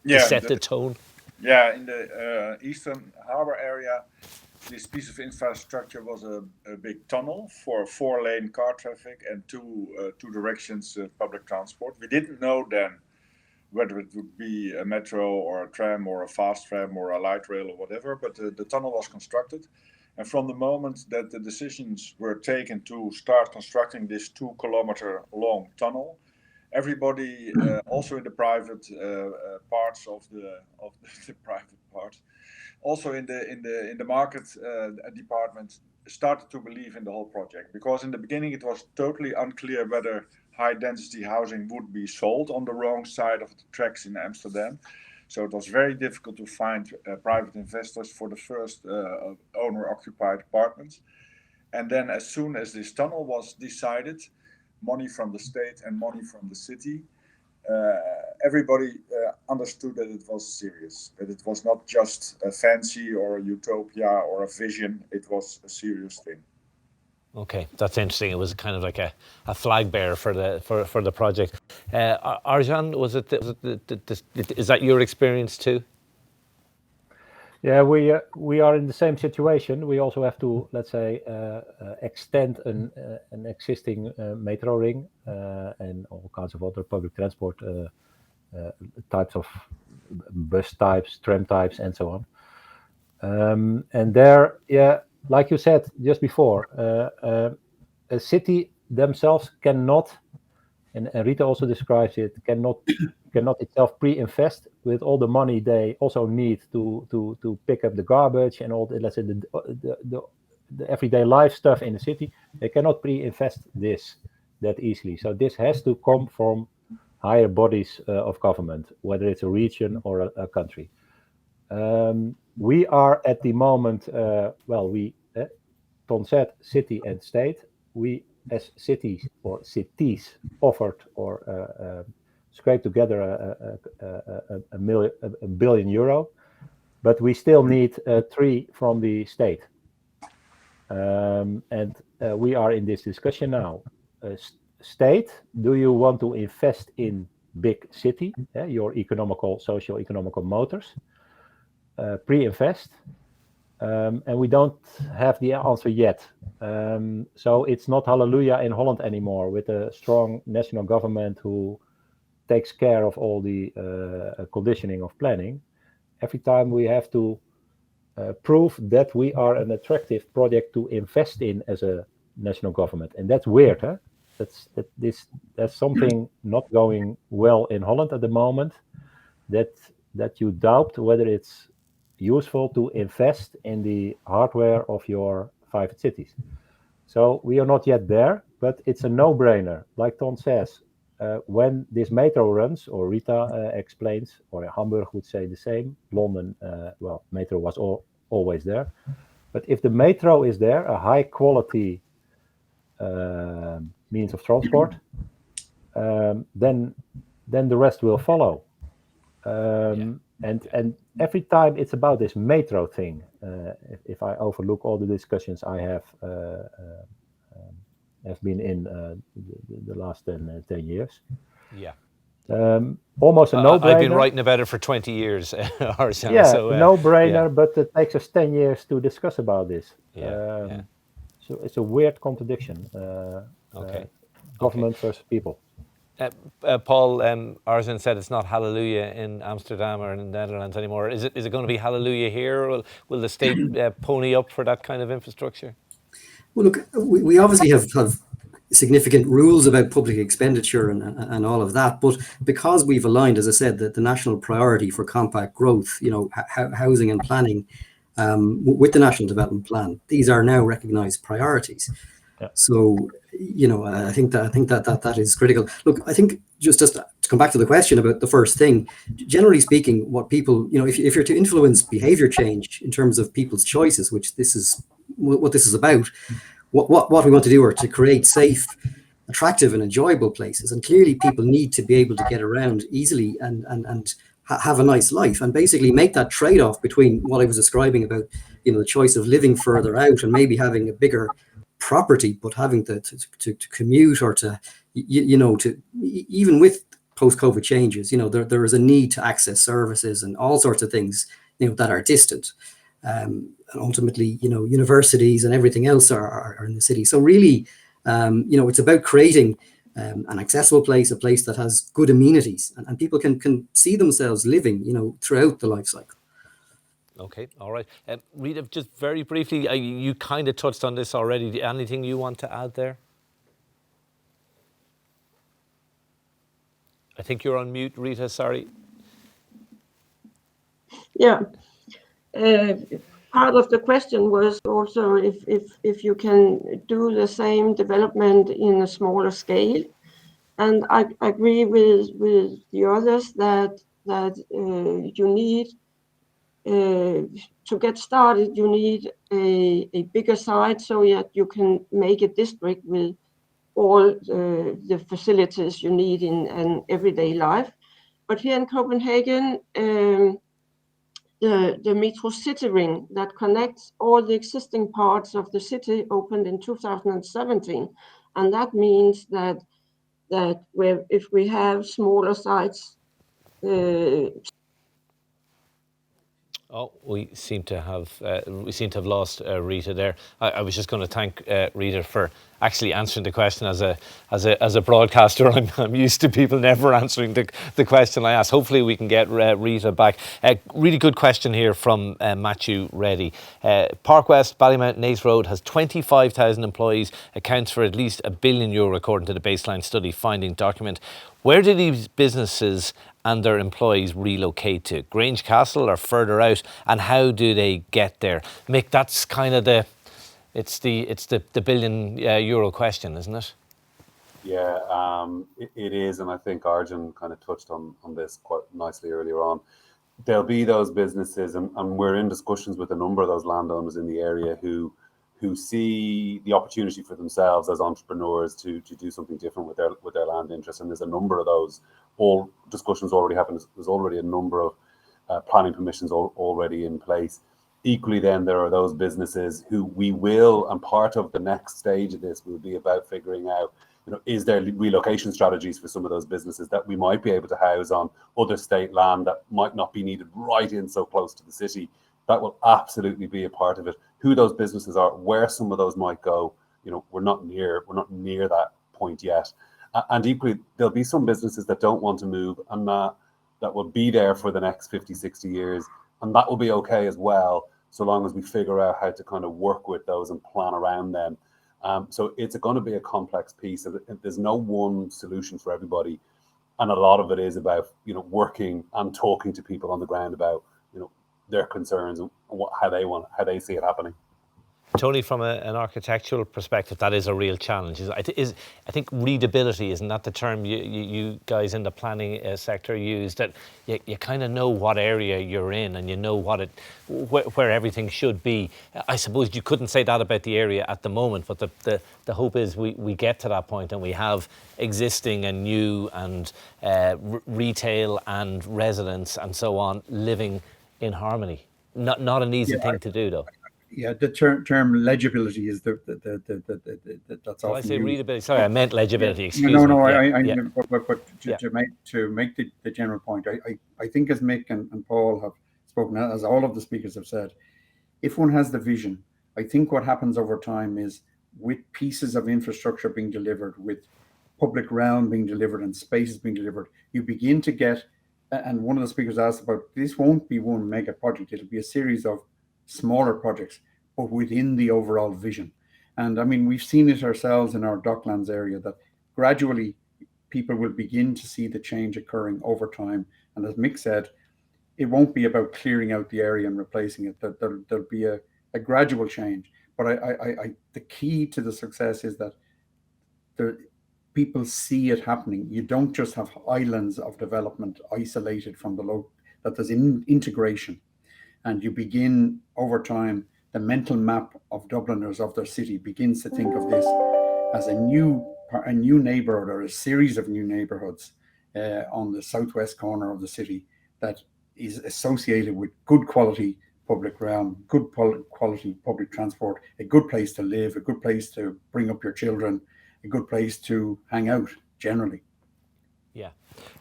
to set the tone? Yeah, in the Eastern Harbour area, this piece of infrastructure was a big tunnel for 4-lane car traffic and two directions public transport. We didn't know then whether it would be a metro or a tram or a fast tram or a light rail or whatever, but the tunnel was constructed. And from the moment that the decisions were taken to start constructing this 2-kilometer long tunnel, everybody, also in the private parts of the private parts, also in the market department, started to believe in the whole project. Because in the beginning it was totally unclear whether high density housing would be sold on the wrong side of the tracks in Amsterdam. So it was very difficult to find private investors for the first owner-occupied apartments. And then as soon as this tunnel was decided, money from the state and money from the city, everybody understood that it was serious, that it was not just a fancy or a utopia or a vision, it was a serious thing. Okay, that's interesting. It was kind of like a flag bearer for the project. Arjan, is that your experience too? Yeah, we are in the same situation. We also have to, let's say, extend an existing metro ring and all kinds of other public transport types of bus types, tram types, and so on. And there, yeah, like you said just before, a city themselves cannot, and Rita also describes it, cannot itself pre-invest with all the money they also need to pick up the garbage and all the, let's say, the everyday life stuff in the city. They cannot pre-invest this that easily. So this has to come from higher bodies of government, whether it's a region or a country. We are at the moment, Ton said city and state. We as cities or cities offered or scraped together a billion euro, but we still need 3 from the state. And we are in this discussion now. State, do you want to invest in big city, your socio-economical motors? Pre-invest. And we don't have the answer yet. So it's not hallelujah in Holland anymore with a strong national government who takes care of all the conditioning of planning. Every time we have to prove that we are an attractive project to invest in as a national government. And that's weird, huh? That's something not going well in Holland at the moment, that you doubt whether it's useful to invest in the hardware of your private cities. So we are not yet there, but it's a no-brainer. Like Ton says, when this metro runs, or Rita explains, or Hamburg would say the same, London, metro was always there. But if the metro is there, a high-quality means of transport, then the rest will follow. And every time it's about this metro thing. If I overlook all the discussions I have been in the last 10 years. Yeah. Almost a no-brainer. I've been writing about it for 20 years, Arjan. Yeah, so, no-brainer, but it takes us 10 years to discuss about this. Yeah. So it's a weird contradiction. Government versus people. Paul, Arjan said it's not hallelujah in Amsterdam or in the Netherlands anymore. Is it going to be hallelujah here? Will the state pony up for that kind of infrastructure? Well, look, we obviously have significant rules about public expenditure and all of that, but because we've aligned, as I said, that the national priority for compact growth, housing and planning, with the National Development Plan, these are now recognised priorities. Yeah. So, I think that is critical. Look, I think just to come back to the question about the first thing, generally speaking, what people, if you're to influence behaviour change in terms of people's choices, which this is what this is about, what we want to do are to create safe, attractive and enjoyable places. And clearly people need to be able to get around easily and have a nice life, and basically make that trade-off between what I was describing about, the choice of living further out and maybe having a bigger property, but having to commute or to even with post-COVID changes, there is a need to access services and all sorts of things, that are distant. And ultimately, universities and everything else are in the city. So really, it's about creating an accessible place, a place that has good amenities, and people can see themselves living, throughout the life cycle. Okay, all right. Rita, just very briefly, you kind of touched on this already. Anything you want to add there? I think you're on mute, Rita, sorry. Yeah. Part of the question was also if you can do the same development in a smaller scale. And I agree with the others that you need, to get started, you need a bigger site so that you can make a district with all the facilities you need in an everyday life. But here in Copenhagen, the Metro City Ring that connects all the existing parts of the city opened in 2017. And that means that if we have smaller sites, Oh, we seem to have lost Rita there. I was just going to thank Rita for actually answering the question. As a broadcaster, I'm used to people never answering the question I ask. Hopefully, we can get Rita back. Really good question here from Matthew Reddy. Park West, Ballymount, Naas Road has 25,000 employees, accounts for at least €1 billion according to the baseline study finding document. Where do these businesses and their employees relocate to? Grange Castle or further out, and how do they get there? Mick, that's kind of the €1 billion question, isn't it? Yeah, it is, and I think Arjun kind of touched on this quite nicely earlier on. There'll be those businesses, and we're in discussions with a number of those landowners in the area who see the opportunity for themselves as entrepreneurs to do something different with their land interests. And there's a number of those. All discussions already happened. There's already a number of planning permissions already in place. Equally, then there are those businesses who we will, and part of the next stage of this will be about figuring out, is there relocation strategies for some of those businesses that we might be able to house on other state land that might not be needed right in so close to the city. That will absolutely be a part of it. Who those businesses are, where some of those might go, we're not near that point yet. And equally, there'll be some businesses that don't want to move, and that will be there for the next 50, 60 years. And that will be okay as well, so long as we figure out how to kind of work with those and plan around them. So it's going to be a complex piece. There's no one solution for everybody. And a lot of it is about, working and talking to people on the ground about, their concerns and how they see it happening. Tony, from an architectural perspective, that is a real challenge. I think readability, isn't that the term you guys in the planning sector use? That you kind of know what area you're in and you know where everything should be. I suppose you couldn't say that about the area at the moment, but the hope is we get to that point and we have existing and new and retail and residents and so on living in harmony. Not an easy thing to do, though. Yeah, the term legibility is that's often. Well, I say readability. Sorry, I meant legibility. Excuse me. No. But to make the general point, I think as Mick and Paul have spoken, as all of the speakers have said, if one has the vision, I think what happens over time is with pieces of infrastructure being delivered, with public realm being delivered and spaces being delivered, you begin to get. And one of the speakers asked about, this won't be one mega project, it'll be a series of smaller projects, but within the overall vision. And I mean, we've seen it ourselves in our Docklands area that gradually people will begin to see the change occurring over time. And as Mick said, it won't be about clearing out the area and replacing it. There'll be a gradual change. But the key to the success is that people see it happening. You don't just have islands of development isolated from the local, that there's integration. And you begin over time, the mental map of Dubliners, of their city, begins to think of this as a new neighbourhood or a series of new neighbourhoods on the southwest corner of the city that is associated with good quality public realm, good quality public transport, a good place to live, a good place to bring up your children, a good place to hang out generally. Yeah.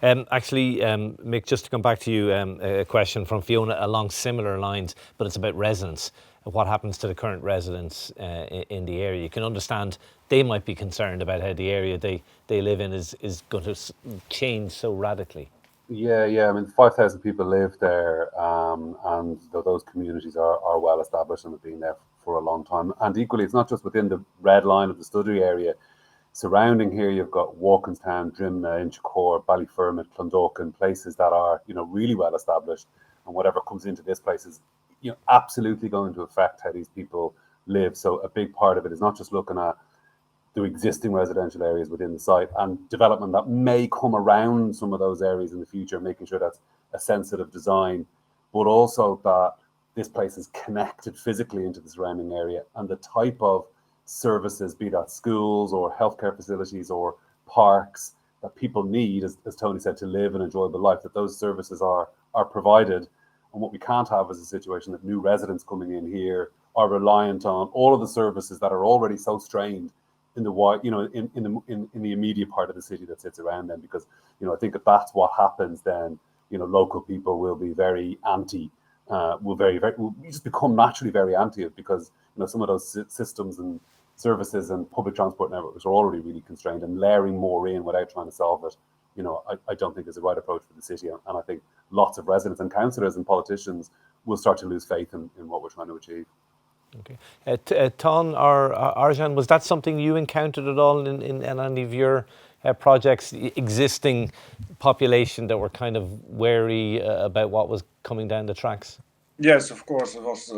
Actually, Mick, just to come back to you, a question from Fiona along similar lines, but it's about residents. what happens to the current residents in the area. You can understand they might be concerned about how the area they live in is going to change so radically. Yeah. I mean, 5,000 people live there, and those communities are well established and have been there for a long time. And equally, it's not just within the red line of the Studley area. Surrounding here, you've got Walkinstown, Drimna, Inchicore, Ballyfermot, Clondalkin, places that are, really well established. And whatever comes into this place is, absolutely going to affect how these people live. So a big part of it is not just looking at the existing residential areas within the site and development that may come around some of those areas in the future, making sure that's a sensitive design, but also that this place is connected physically into the surrounding area, and the type of services, be that schools or healthcare facilities or parks that people need, as Tony said, to live an enjoyable life, that those services are provided. And what we can't have is a situation that new residents coming in here are reliant on all of the services that are already so strained in the wide, in the immediate part of the city that sits around them. Because I think if that's what happens, then local people will be very anti. Will just become naturally very anti it, because some of those systems and services and public transport networks are already really constrained, and layering more in without trying to solve it, I don't think is the right approach for the city. And I think lots of residents and councillors and politicians will start to lose faith in what we're trying to achieve. Okay. Ton or Arjan, was that something you encountered at all in any of your projects, existing population that were kind of wary about what was coming down the tracks? Yes, of course. It was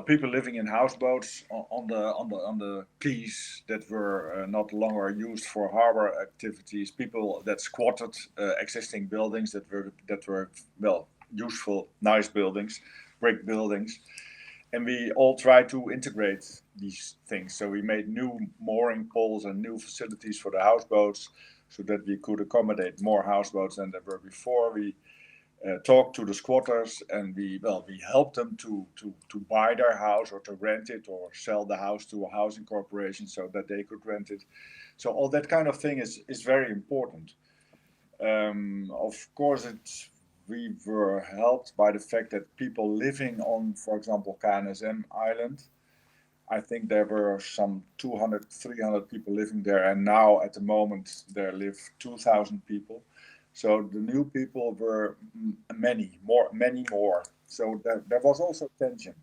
people living in houseboats on the quays that were not longer used for harbor activities. People that squatted existing buildings that were useful, nice buildings, brick buildings. And we all tried to integrate these things. So we made new mooring poles and new facilities for the houseboats, so that we could accommodate more houseboats than there were before. We talked to the squatters, and we helped them to buy their house or to rent it or sell the house to a housing corporation so that they could rent it. So all that kind of thing is very important. Of course, we were helped by the fact that people living on, for example, KNSM Island, I think there were some 200, 300 people living there, and now at the moment there live 2,000 people. So the new people were many more. So there was also tension.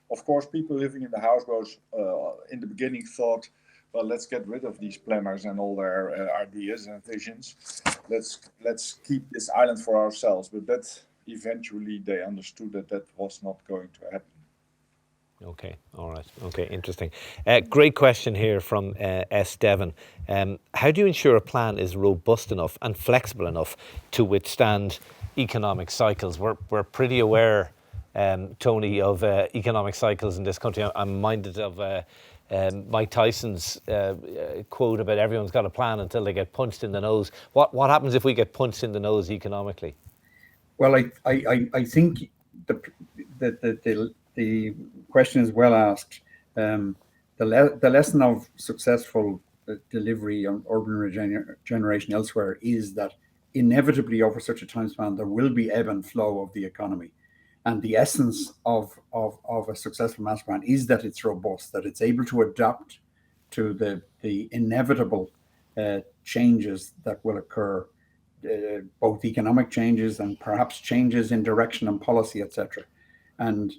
Of course, people living in the houseboats in the beginning thought, well, let's get rid of these planners and all their ideas and visions. Let's keep this island for ourselves. But that eventually they understood that was not going to happen. Okay, all right. Okay, interesting. Great question here from S. Devon. How do you ensure a plan is robust enough and flexible enough to withstand economic cycles? We're pretty aware, Tony, of economic cycles in this country. I'm minded of Mike Tyson's quote about everyone's got a plan until they get punched in the nose. What happens if we get punched in the nose economically? Well, I think the question is well asked. The lesson of successful delivery on urban regeneration elsewhere is that inevitably over such a time span there will be ebb and flow of the economy. And the essence of a successful master plan is that it's robust, that it's able to adapt to the inevitable changes that will occur, both economic changes and perhaps changes in direction and policy, etc. And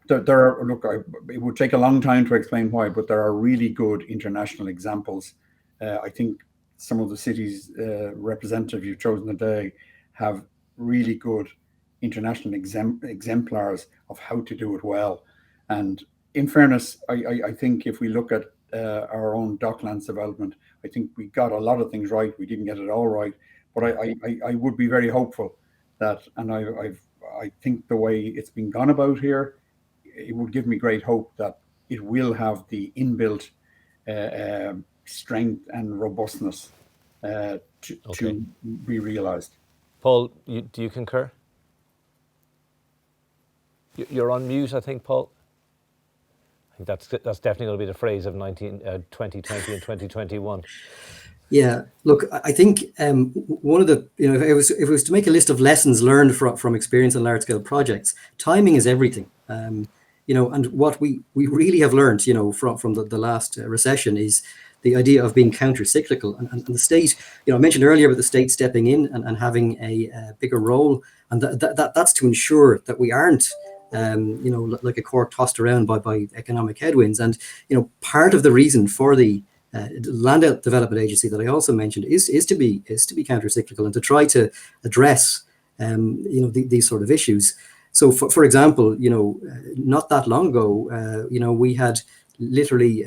there are, it would take a long time to explain why, but there are really good international examples. I think some of the cities representative you've chosen today have really good international exemplars of how to do it well. And in fairness, I think if we look at our own Docklands development, I think we got a lot of things right. We didn't get it all right, but I would be very hopeful that, and I think the way it's been gone about here, it would give me great hope that it will have the inbuilt strength and robustness to be realized. Paul, do you concur? You're on mute, I think, Paul. I think that's definitely going to be the phrase of 2020 and 2021. Yeah, look, I think one of the, if it was to make a list of lessons learned from experience in large scale projects, timing is everything. And what we really have learned, from the last recession is the idea of being counter-cyclical, and the state. I mentioned earlier about the state stepping in and having a bigger role, and that's to ensure that we aren't, like a cork tossed around by economic headwinds. And part of the reason for the Land Development Agency that I also mentioned is to be counter-cyclical and to try to address these sort of issues. So, for example, not that long ago, we had literally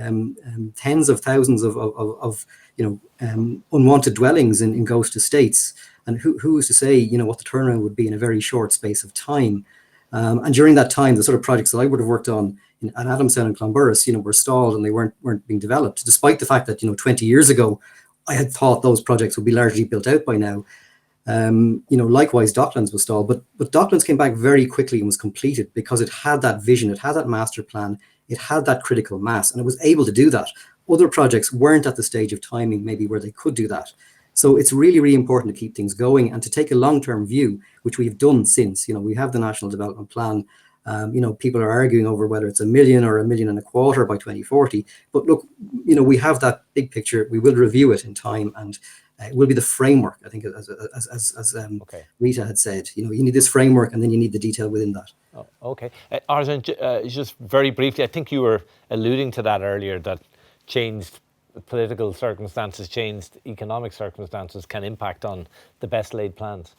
tens of thousands of unwanted dwellings in ghost estates, and who is to say what the turnaround would be in a very short space of time. And during that time, the sort of projects that I would have worked on at Adamstown and Clonburris, were stalled and they weren't being developed, despite the fact that 20 years ago I had thought those projects would be largely built out by now. Likewise, Docklands was stalled, but Docklands came back very quickly and was completed because it had that vision, it had that master plan, it had that critical mass, and it was able to do that. Other projects weren't at the stage of timing maybe where they could do that. So it's really, really important to keep things going and to take a long-term view, which we've done since. We have the National Development Plan. People are arguing over whether it's 1 million or 1.25 million by 2040. But look, we have that big picture. We will review it in time, and it will be the framework. I think, as Rita had said, you need this framework, and then you need the detail within that. Oh, okay, Arjan, just very briefly, I think you were alluding to that earlier, that changed political circumstances, changed economic circumstances can impact on the best laid plans.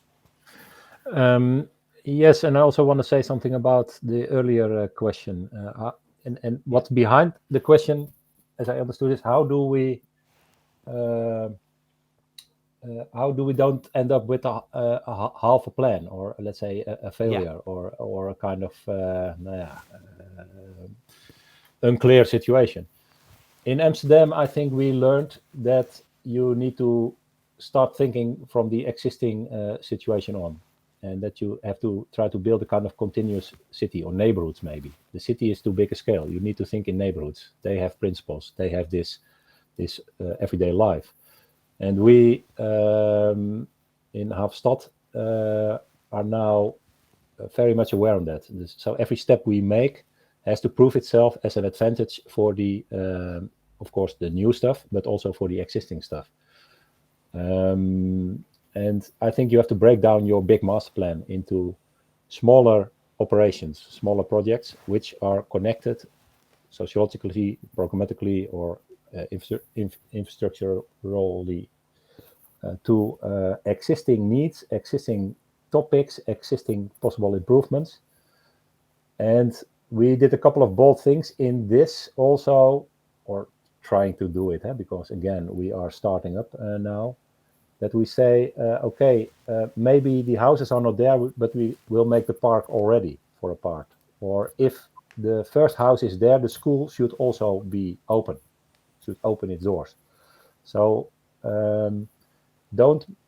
Yes, and I also want to say something about the earlier question, and what's behind the question, as I understood it, how do we don't end up with a half a plan, or let's say a failure, or a kind of unclear situation. In Amsterdam, I think we learned that you need to start thinking from the existing situation on, and that you have to try to build a kind of continuous city, or neighborhoods maybe. The city is too big a scale. You need to think in neighborhoods. They have principles. They have this everyday life. And we in Haafstad are now very much aware of that. So every step we make has to prove itself as an advantage for the, of course, the new stuff, but also for the existing stuff. And I think you have to break down your big master plan into smaller operations, smaller projects, which are connected sociologically, programmatically, or infrastructurally to existing needs, existing topics, existing possible improvements. And we did a couple of bold things in this also, or trying to do it, because again, we are starting up now, that we say, maybe the houses are not there, but we will make the park already for a part. Or if the first house is there, the school should also be open, should open its doors. So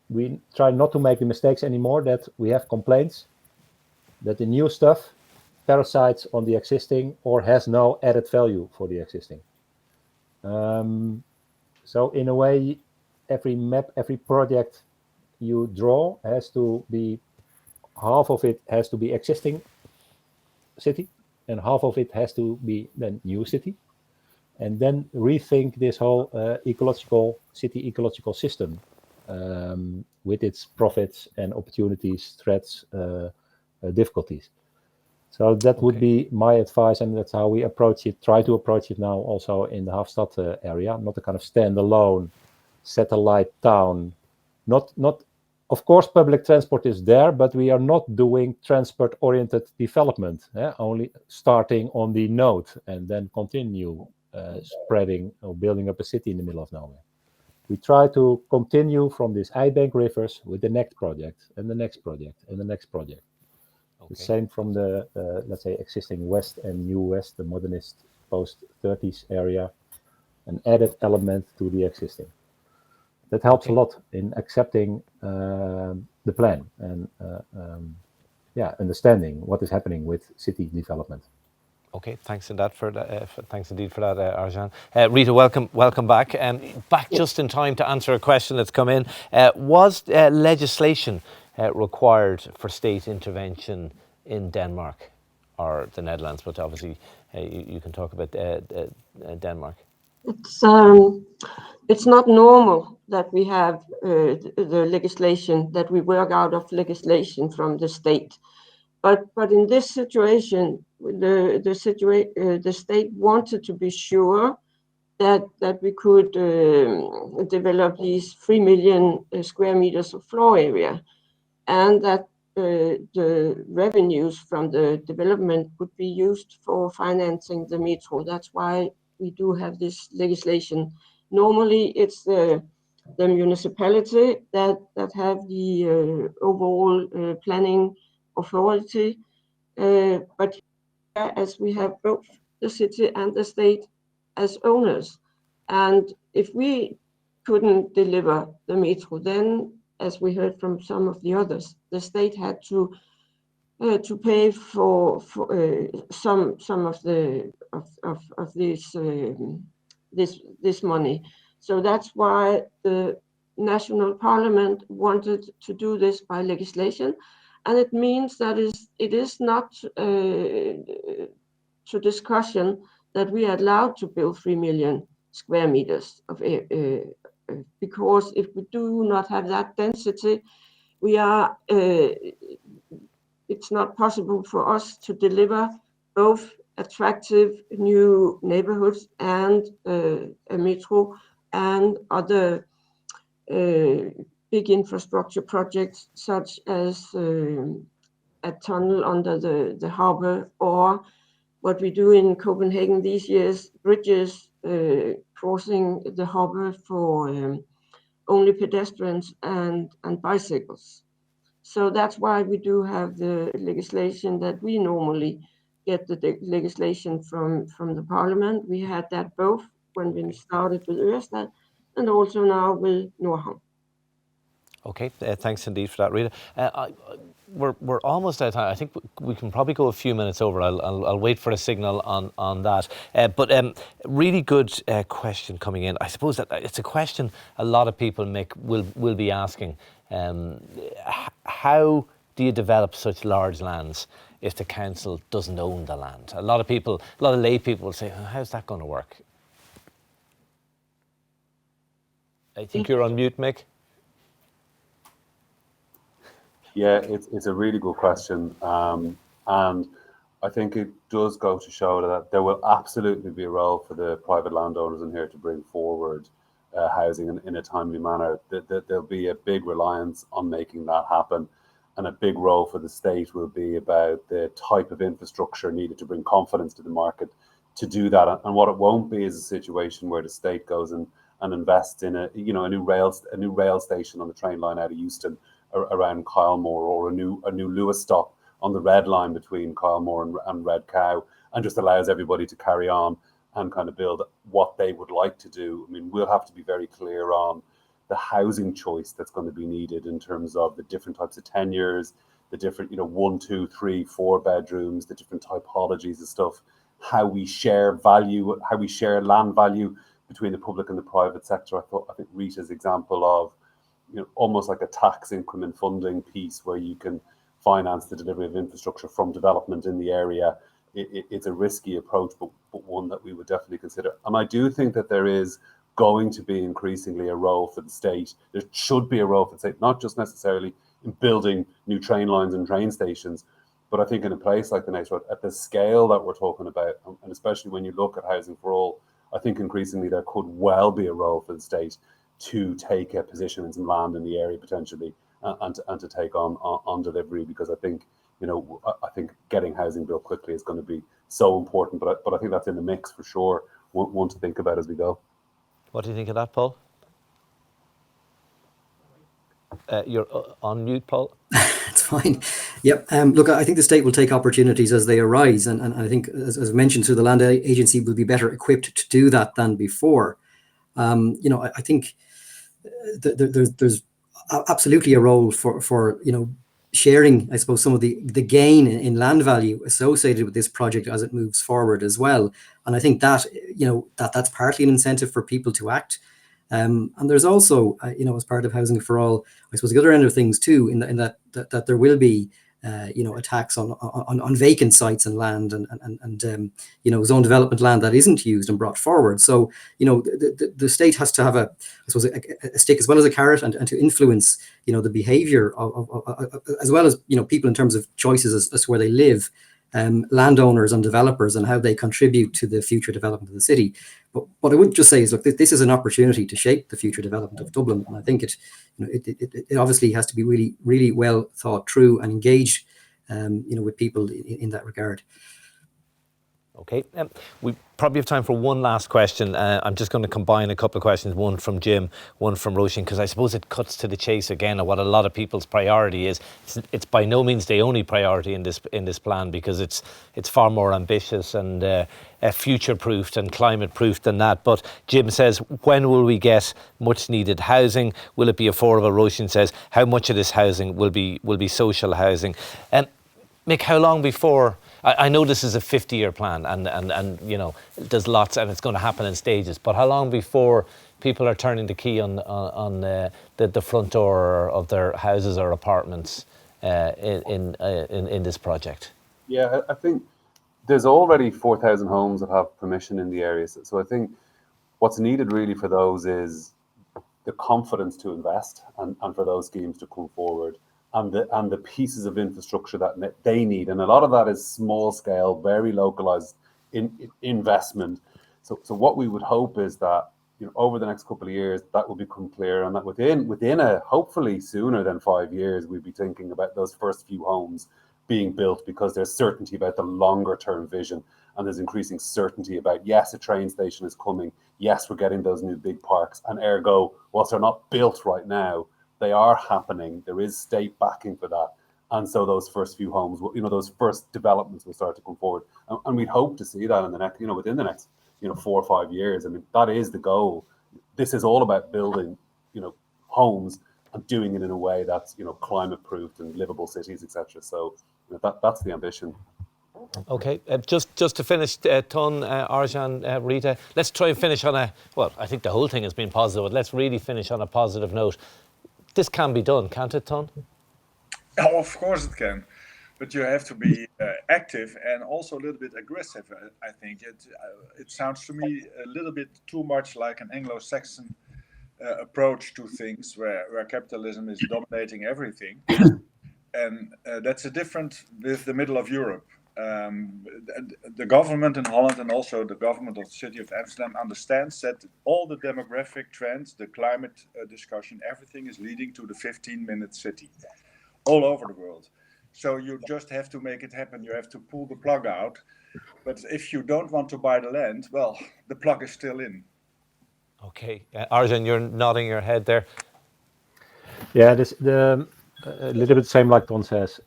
we try not to make the mistakes anymore that we have complaints that the new stuff parasites on the existing or has no added value for the existing. So in a way, every map, every project you draw has to be, half of it has to be existing city, and half of it has to be then new city. And then rethink this whole city ecological system with its profits and opportunities, threats, difficulties. So that would be my advice, and that's how we approach it, try to approach it now also in the Haafstad area, not a kind of standalone satellite town. Not, of course, public transport is there, but we are not doing transport-oriented development, only starting on the node and then continue spreading or building up a city in the middle of nowhere. We try to continue from these I-bank rivers with the next project and the next project and the next project. The same from the, let's say, existing West and New West, the modernist post-30s area, an added element to the existing. That helps a lot in accepting the plan and understanding what is happening with city development. Okay, thanks indeed for that, Arjan. Rita, welcome back. Back just in time to answer a question that's come in. Was legislation required for state intervention in Denmark or the Netherlands? But obviously, you can talk about Denmark. It's not normal that we have the legislation, that we work out of legislation from the state. But in this situation, the state wanted to be sure that we could develop these 3 million square meters of floor area, and that the revenues from the development would be used for financing the metro. That's why we do have this legislation. Normally, it's the municipality that have the overall planning authority, but as we have both the city and the state as owners, and if we couldn't deliver the metro, then as we heard from some of the others, the state had to pay for some of this money. So that's why the national parliament wanted to do this by legislation, and it means that it is not to discussion that we are allowed to build 3 million square meters of because if we do not have that density, we are it's not possible for us to deliver both attractive new neighborhoods and a metro and other big infrastructure projects, such as a tunnel under the harbor, or what we do in Copenhagen these years, bridges crossing the harbor for only pedestrians and bicycles. So that's why we do have the legislation that we normally get the legislation from the parliament. We had that both when we started with Ørestad and also now with Nordhavn. Okay, thanks indeed for that, Rita. We're almost out of time. I think we can probably go a few minutes over. I'll wait for a signal on that. But really good question coming in. I suppose that it's a question a lot of people will be asking. How do you develop such large lands if the council doesn't own the land? A lot of lay people will say, how's that going to work? I think you're on mute, Mick. Yeah, it's a really good question, and I think it does go to show that there will absolutely be a role for the private landowners in here to bring forward housing in a timely manner. There'll be a big reliance on making that happen, and a big role for the state will be about the type of infrastructure needed to bring confidence to the market to do that. And what it won't be is a situation where the state goes and invests in a new rail station on the train line out of Euston around Kylemore, or a new Lewis stop on the red line between Kylemore and Red Cow, and just allows everybody to carry on and kind of build what they would like to do. I mean, we'll have to be very clear on the housing choice that's going to be needed in terms of the different types of tenures, the different 1, 2, 3, 4 bedrooms, the different typologies of stuff, how we share value, how we share land value between the public and the private sector. I think Rita's example of almost like a tax increment funding piece where you can finance the delivery of infrastructure from development in the area. It's a risky approach, but one that we would definitely consider. And I do think that there is going to be increasingly a role for the state. There should be a role for the state, not just necessarily in building new train lines and train stations, but I think in a place like the Naas Road, at the scale that we're talking about, and especially when you look at housing for all, I think increasingly there could well be a role for the state to take a position in some land in the area potentially, and to take on delivery, because I think getting housing built quickly is going to be so important. But I think that's in the mix for sure. One to think about as we go. What do you think of that, Paul? You're on mute, Paul. It's fine. Yep. Look, I think the state will take opportunities as they arise, and I think, as mentioned, so the land agency will be better equipped to do that than before. I think there's absolutely a role for sharing, I suppose, some of the gain in land value associated with this project as it moves forward as well. And I think that, that's partly an incentive for people to act. And there's also, as part of Housing for All, I suppose the other end of things too, in that there will be, attacks on vacant sites and land and zone development land that isn't used and brought forward. So, the state has to have a stick as well as a carrot, and to influence, the behaviour of as well as, people in terms of choices as to where they live, landowners and developers, and how they contribute to the future development of the city. But what I would just say is, look, this is an opportunity to shape the future development of Dublin, and I think it obviously has to be really, really well thought through and engaged, with people in that regard. Okay, we probably have time for one last question. I'm just going to combine a couple of questions, one from Jim, one from Roisin, because I suppose it cuts to the chase again of what a lot of people's priority is. It's by no means the only priority in this plan, because it's far more ambitious and future-proofed and climate-proofed than that. But Jim says, when will we get much-needed housing? Will it be affordable? Roisin says, how much of this housing will be social housing? Mick, how long before? I know this is a 50-year plan, and there's lots, and it's going to happen in stages. But how long before people are turning the key on the front door of their houses or apartments in this project? Yeah, I think there's already 4,000 homes that have permission in the area. So I think what's needed really for those is the confidence to invest and for those schemes to come forward. And the pieces of infrastructure that they need, and a lot of that is small scale, very localized investment. So what we would hope is that over the next couple of years that will become clear, and that within a hopefully sooner than 5 years we'll be thinking about those first few homes being built, because there's certainty about the longer term vision, and there's increasing certainty about, yes, a train station is coming, yes, we're getting those new big parks, and ergo, whilst they're not built right now, they are happening. There is state backing for that, and so those first few homes, those first developments will start to come forward, and we'd hope to see that in the next, within the next, 4 or 5 years. I mean, that is the goal. This is all about building, homes and doing it in a way that's, climate-proofed and livable cities, etc. So that's the ambition. Okay, just to finish, Ton, Arjan, Rita, let's try and finish on I think the whole thing has been positive, but let's really finish on a positive note. This can be done, can't it, Ton? Oh, of course it can, but you have to be active and also a little bit aggressive. I think it sounds to me a little bit too much like an Anglo-Saxon approach to things, where capitalism is dominating everything, and that's a different with the middle of Europe. The government in Holland and also the government of the city of Amsterdam understands that all the demographic trends, the climate discussion, everything is leading to the 15-minute city all over the world. So you just have to make it happen. You have to pull the plug out. But if you don't want to buy the land, well, the plug is still in. Okay, Arjan, you're nodding your head there. Yeah, a little bit same like Ton says.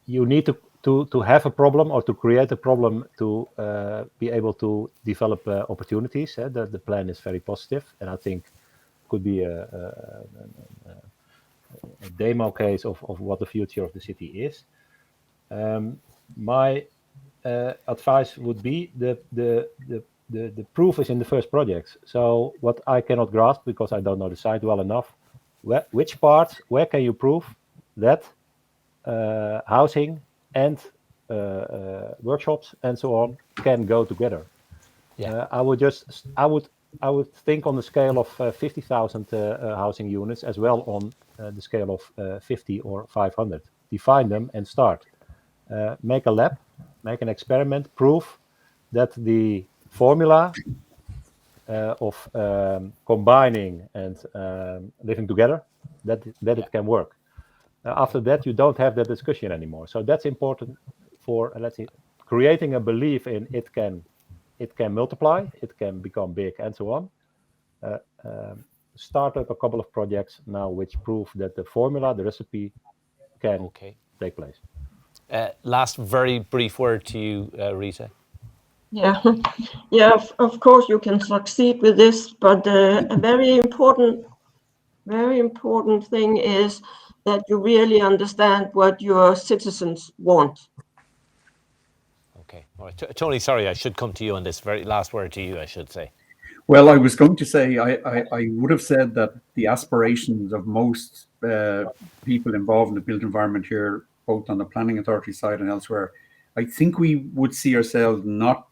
You need to have a problem, or to create a problem, to be able to develop opportunities. The plan is very positive, and I think could be a demo case of what the future of the city is. My advice would be the proof is in the first projects. So what I cannot grasp, because I don't know the site well enough, which parts, where can you prove that housing and workshops and so on can go together? Yeah. I would think on the scale of 50,000 housing units, as well on the scale of 50 or 500. Define them and start. Make a lab, make an experiment, prove that the formula of combining and living together, that it can work. After that, you don't have that discussion anymore. So that's important for, let's say, creating a belief in it can multiply, it can become big, and so on. Start up a couple of projects now which prove that the formula, the recipe, can take place. Last very brief word to you, Rita. Yeah, of course you can succeed with this, but a very important thing is that you really understand what your citizens want. Okay. All right. Tony, sorry, I should come to you on this. Very last word to you, I should say. Well, I was going to say, I would have said that the aspirations of most people involved in the built environment here, both on the planning authority side and elsewhere, I think we would see ourselves not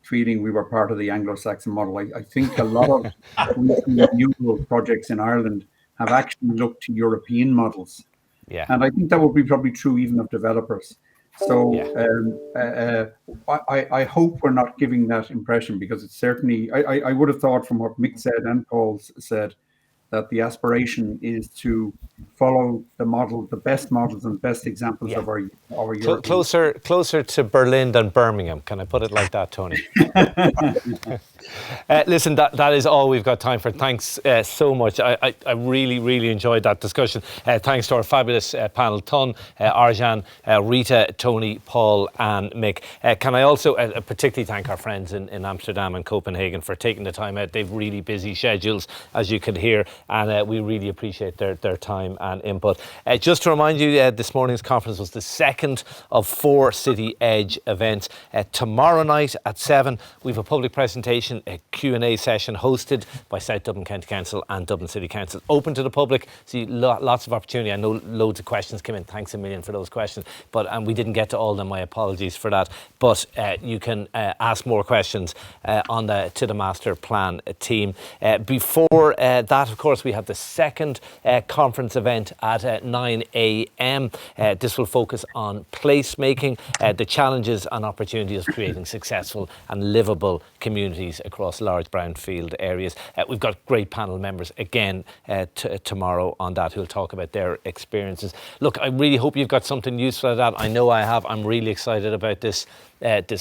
feeling we were part of the Anglo-Saxon model. I think a lot of renewable projects in Ireland have actually looked to European models. Yeah. And I think that would be probably true even of developers. So I hope we're not giving that impression, because it's certainly, I would have thought from what Mick said and Paul said, that the aspiration is to follow the model, the best models and best examples of our European. Closer to Berlin than Birmingham. Can I put it like that, Tony? Listen, that is all we've got time for. Thanks so much. I really, really enjoyed that discussion. Thanks to our fabulous panel, Ton, Arjan, Rita, Tony, Paul and Mick. Can I also particularly thank our friends in Amsterdam and Copenhagen for taking the time out. They've really busy schedules, as you can hear, and we really appreciate their time and input. Just to remind you, this morning's conference was the second of 4 City Edge events. Tomorrow night at 7, we have a public presentation, a Q&A session hosted by South Dublin County Council and Dublin City Council. Open to the public, see lots of opportunity. I know loads of questions came in. Thanks a million for those questions. And we didn't get to all of them. My apologies for that. But you can ask more questions to the master plan team. Before that, of course, we have the second conference event at 9 a.m. This will focus on placemaking, the challenges and opportunities of creating successful and livable communities across large brownfield areas. We've got great panel members again tomorrow on that who'll talk about their experiences. Look, I really hope you've got something useful out of that. I know I have. I'm really excited about this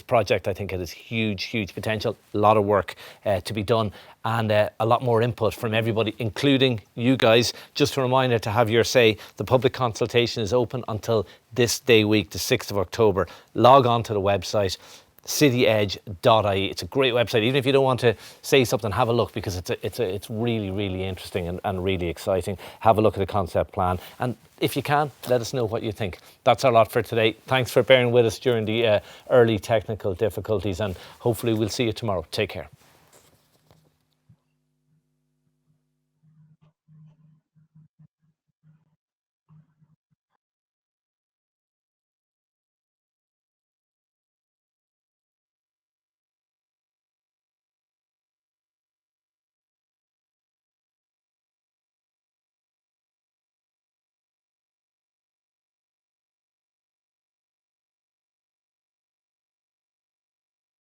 project. I think it has huge potential, a lot of work to be done, and a lot more input from everybody, including you guys. Just a reminder to have your say. The public consultation is open until this day week, the 6th of October. Log on to the website, cityedge.ie. It's a great website. Even if you don't want to say something, have a look, because it's really interesting and really exciting. Have a look at the concept plan, and if you can, let us know what you think. That's our lot for today. Thanks for bearing with us during the early technical difficulties, and hopefully we'll see you tomorrow. Take care.